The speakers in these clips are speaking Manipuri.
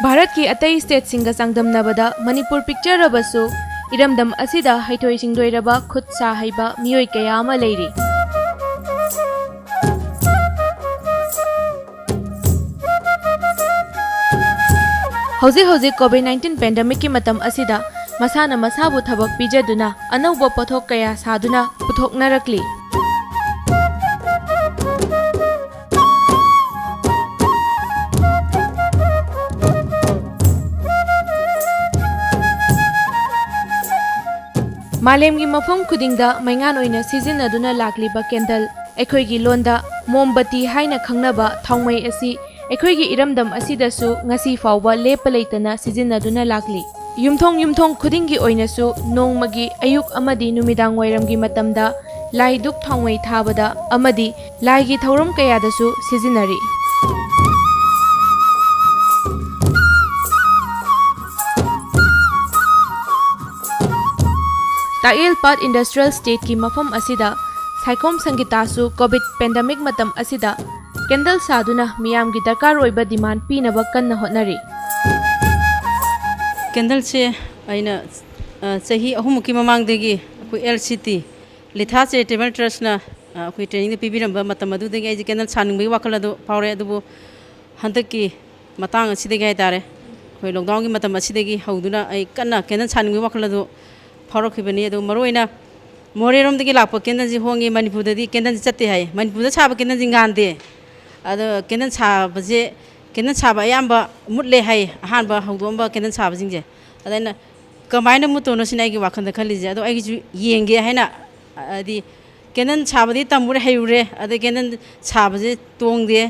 भारत की अतई स्टेट सिंगा चांगदमनबदा मणिपुर पिक्चर रबसु इरमदम असिदा हैथोई सिंगदोइरबा खुद सा हैबा मियोय कया अमा लेरी हौजे कोविड-19 पेंडेमिक की मतम असिदा मसाना मसाबु थबक पिजदुना अनौबा पोथोक कया सादुना पुथोकनरकली मालेमगी मफम खुदिंगदा मैंगान ओइना सिजिनदुना लाक्लिबा केंडल एखोइगी लोंदा मोमबत्ती हाइना खंगनबा थौमै असि एखोइगी इरमदम असिदसु ngasi फावबा लेप लेतना सिजिनदुना लाक्ली युमथोंग खुदिंगी ओइनासु नोंगमगी अयुक अमदी नुमिदांग वैरमगी मतमदा लाई दुक थौमै थाबदा अमदी लाइगी थौरम कयादसु सिजिनरी ताइल पाट इंडस्ट्रियल स्टेट की मफम असिदा साइकोम संगीतासु कोविड पेंडेमिक मतम असिदा केंडल सादुना मियाम की दरकार ओइबा डिमांड पीनब कन्ना होटनरी केंडल से आइना सही अहुमुकी ममांगदेगी अखोई एलसीटी लिथा चैरिटेबल ट्रस्टना अखोई ट्रेनिंग पीबिरंबा मतम अदुदेगी आइजे केंडल सानिंगबी वाखल अदु फावरे अदुबु हंदकी मतांग असिदेगी हाइतारे अखोई लॉकडाउन की मतम असिदेगी हौदुना आई कन्ना केंडल सानिंगबी वाखल अदु फावरखिबनी अदु मरोइना मोरेरोमदगी लाप केंडल जी होंगे मणिपुरददी केंडल चत्ते हाय मणिपुरदा साब केंडल जी गांदे अदु केंडल साबजे केंडल साब अयाम्बा मुटले हाय अहानबा हौदोंबा केंडल साबजिंजे अदना कमायना मुतोनो सिनाइगी वाखंदा खलिजे अदु आइगिजु येंगे हायना अदि केंडल साबदी तमुरे हायुरे अदु केंडल साबजे तोंगदे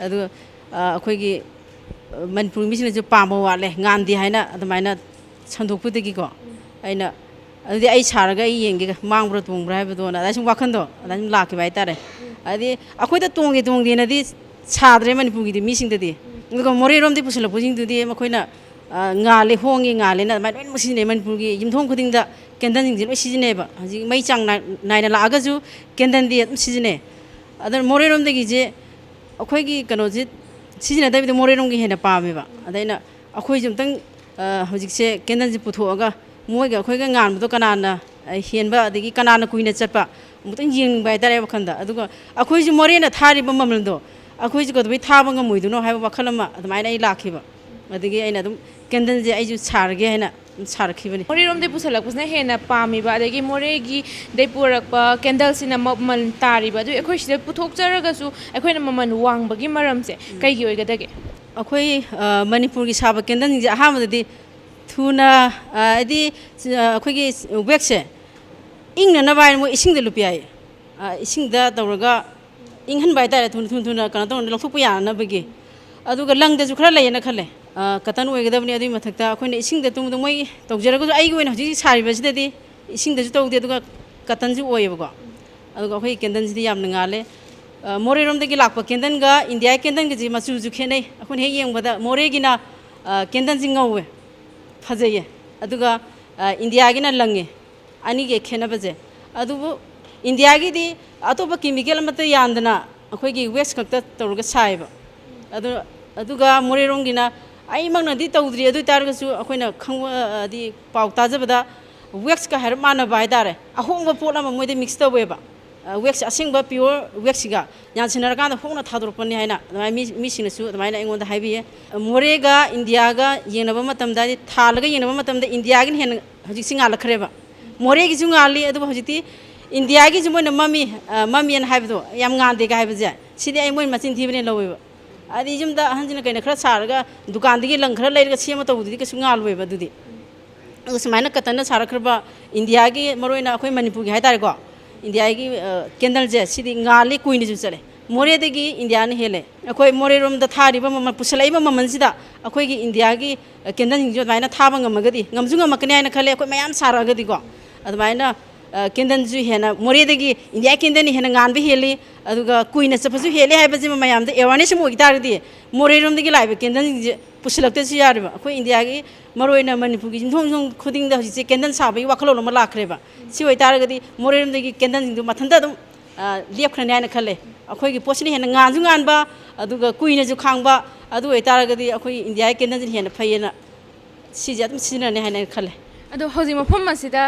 अदु अखोइगी मणिपुर मिसिनजु पामो वाले गांदे हायना अदमायना संदोकपुदगिको अइना अदि आई सारगा येंगे मांगब्रो तोंग्ब्रा हाइबदोना अदासुम वाखंदो अदासुम लाखिबा हाइतारे अदि अखोइदा तोंगेनदी साद्रे मणिपुरगी मिसिंगददी अदुगा मोरेरोमदि पुसलपुजिंगदुदि मखोइना ngaले होंगे ngaलेना माइ लोइन मुसिने मणिपुरगी युमथोंग खुदिंगदा केंडल जिंग लोइ सिजिनेबा हजि मै चांग नाइना लागाजु केंडल दि सिजिने अदर मोरेरोमदगी जे अखोइगी कनोजि सिजिनदबिद मोरेरोमगी हेना पामेबा अदैना अखोइ जुमतंग हजिसे केंडल जि पुथोगा मोइगा अखोइगा nganbdo kanana henba adigi kanana kuina chapa mutang yingba haitare wakhanda aduga akhoi ju morena thariba mamldo akhoi ju kodbai thaba ngamuiduno haiba wakhalama admaina ai lakhiba adigi aina dum kendal je ai ju sarge haina sarkhibani मोरेरोमदे पुसलकपुसना हेना पामिबा अदगी मोरेगी दे पुरकपा केंडल सिना ममन तारिबा दु एखोइ सिदा पुथोकचरगसु एखोइना ममन वांगबगी मरमसे कैगी ओइगदगे अखोइ मणिपुरगी साबा केंडल जे अहामददी थुना अदि अखोइगी वेक्से इंगना बाय मो इसिंग लुपियाय इसिंग दा तौरगा इंहन बाय तारे थुना कना तौ लखथोप याना बगे अदुगा लंगदजु खरा लेना खले कतन ओइगदबनि अदुइ मथक्ता अखोइना इसिंग दा तुम मोइ तौजरगजु आइगि ओइना हजि सारिबसिददि इसिंग दजु तौदे अदुगा कतनजु ओइबगो अदुगा अखोइ केंडल जिदि याम नंगाले मोरेरोमदगी लाकपा केंडल गा इंडिया केंडल गजि मचुजु खेनै अखोइ हे येंगबदा मोरेगिना केंडल जि ngौवे फजये अदुगा इंडिया गिना लंगे अनिगे खेनबजे अदुबु इंडिया गिदि अतोप केमिकल मत यानदना अखोइगी वेस्ट खक्ता तौरगा साइबा अदुगा मोरेरोंगिना आई मंगनदि तौद्रि अदु तारगसु अखोइना खंगदि पाउ ताजबदा वेक्स का हर मानबा हाइतारे अहोंगबा पोटमा मोइदे मिक्स तौवेबा वेक्स असिंगबा प्योर वेक्सगा यानसिनरकान होंगना थादोरपनि हाइना मिसिंगसु अदमाइना एंगोंदा हाइबिये मोरेगा इंडियागा येनबा मतमदा थालगा येनबा मतमदा इंडियागिन हेन हजि सिंगालखरेबा मोरेगी जुंगाली अदु हजिति इंडियागी जुमोन ममियन हाइबदो याम गांदेगा हाइबजे सिदि आई मोइ मचिन थिबने लवेबा आदि जुमदा हंजिना कैना खरा सारगा दुकानदगी लंखरा लैरगा सेमा तौदि कसु गालवेबा दुदि उसमाइना कतना सारखरबा इंडियागी मरोइना अखोइ मणिपुरगी हाइतारेको इंडिया की केंडल जे सिदी गाली कुइन जु चले मोरेदगी इंडिया ने हेले अखोइ मोरेरोमदा थारिबा मम पुसलाइबा ममनसिदा अखोइगी इंडिया की केंडल जो माइना थाबा ngमगदी ngमजु ngमकने आइना खले अखोइ मयाम सारगदी को अदमाइना केंडल जु हेना मोरेदगी इंडिया केंडल हेना गानबे हेली अदुगा कुइना चफजु हेले हाइबजि मयामदा अवेयरनेस मोगी तारदी मोरेरोमदगी लाइबे केंडल पुसलक्ते सु यारिबा अखोइ इंडिया की मरोइना मणिपुरगी जिंथोंजों खुदिंगदा हजिसे केंडल साबई वाखलोन म लाखरेबा सि होय तारगदी मोरेरोमदगी केंडल जिंदु मथंदा दum लेपखरने आइना खले अखोइगी पोसनि हेना गांजु गानबा अदुगा कुइनाजु खांबा ꯑꯗꯨ ꯑꯣꯏꯇꯥꯔꯒꯗꯤ ꯑꯩꯈꯣꯏ ꯏꯟꯗꯤꯌꯥꯒꯤ ꯀꯦꯟꯗꯜꯁꯤꯅ ꯍꯦꯟꯅ ꯐꯩꯌꯦꯅ ꯁꯤꯁꯦ ꯑꯗꯨꯝ ꯁꯤꯖꯤꯟꯅꯅꯤ ꯍꯥꯏꯅ ꯈꯜꯂꯦ ꯑꯗꯣ ꯍꯧꯖꯤꯛ ꯃꯐꯝ ꯑꯁꯤꯗ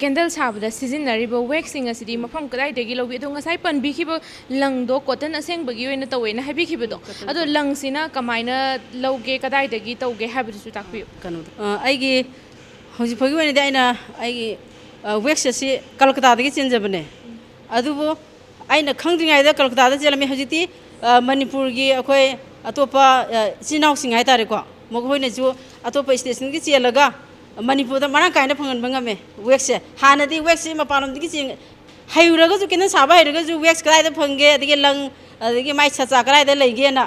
ꯀꯦꯟꯗꯜ ꯁꯥꯕꯗ ꯁꯤꯖꯤꯟꯅꯔꯤꯕ ꯋꯦꯛꯁꯤꯡ ꯑꯁꯤꯗꯤ ꯃꯐꯝ ꯀꯗꯥꯏꯗꯒꯤ ꯂꯧꯕꯤ ꯑꯗꯣ ꯉꯁꯥꯏ ꯄꯟꯕꯤꯈꯤꯕ ꯂꯪꯗꯣ ꯀꯣꯇꯟ ꯑꯁꯦꯡꯕꯒꯤ ꯑꯣꯏꯅ ꯇꯧꯋꯦꯅ ꯍꯥꯏꯕꯤꯈꯤꯕꯗꯣ ꯑꯗꯣ ꯂꯪꯁꯤꯅ ꯀꯃꯥꯏꯅ ꯂꯧꯒꯦ ꯀꯗꯥꯏꯗꯒꯤ ꯇꯧꯒꯦ ꯍꯥꯏꯕꯗꯨꯁꯨ ꯇꯥꯛꯄꯤꯌꯨ ꯀꯩꯅꯣꯗ ꯑꯩꯒꯤ ꯍꯧꯖꯤꯛ ꯐꯥꯎꯒꯤ ꯑꯣꯏꯅꯗꯤ ꯑꯩꯅ ꯑꯩꯒꯤ ꯋꯦꯛꯁ ꯑꯁꯤ ꯀꯜꯀꯇꯥꯗꯒꯤ ꯆꯦꯟꯖꯕꯅꯦ ꯑꯗꯨꯕꯨ ꯑꯩꯅ ꯈꯪꯗ꯭ꯔꯤꯉꯩꯗ ꯀꯜꯀꯇꯥꯗ ꯆꯦꯜꯂꯝꯃꯤ ꯍꯧꯖꯤꯛꯇꯤ ꯃꯅꯤꯄꯨꯔꯒꯤ ꯑꯩꯈꯣꯏ ꯑꯇꯣꯞꯄ ꯏꯆꯤꯜ ꯏꯅꯥꯎꯁꯤꯡ ꯍꯥꯏꯇꯥꯔꯦꯀꯣ ꯃꯈꯣꯏꯅꯁꯨ ꯑꯇꯣꯞꯄ ꯏꯁꯇꯦꯠꯁꯤꯡꯗꯒꯤ ꯆꯦꯜꯂꯒ ꯃꯅꯤꯄꯨꯔꯗ ꯃꯔꯥꯡ ꯀꯥꯏꯅ ꯐꯪꯍꯟꯕ ꯉꯝꯃꯦ ꯋꯦꯛꯁꯦ ꯍꯥꯟꯅꯗꯤ ꯋꯦꯛꯁꯦ ꯃꯄꯥꯟꯂꯣꯝꯗꯒꯤ ꯍꯩꯔꯨꯔꯒꯁꯨ ꯀꯦꯟꯗꯜ ꯁꯥꯕ ꯍꯩꯔꯒꯁꯨ ꯋꯦꯛꯁ ꯀꯗꯥꯏꯗ ꯐꯪꯒꯦ ꯑꯗꯒꯤ ꯂꯪ ꯑꯗꯒꯤ ꯃꯥꯏ ꯁꯆꯥ ꯀꯗꯥꯏꯗ ꯂꯩꯒꯦꯅ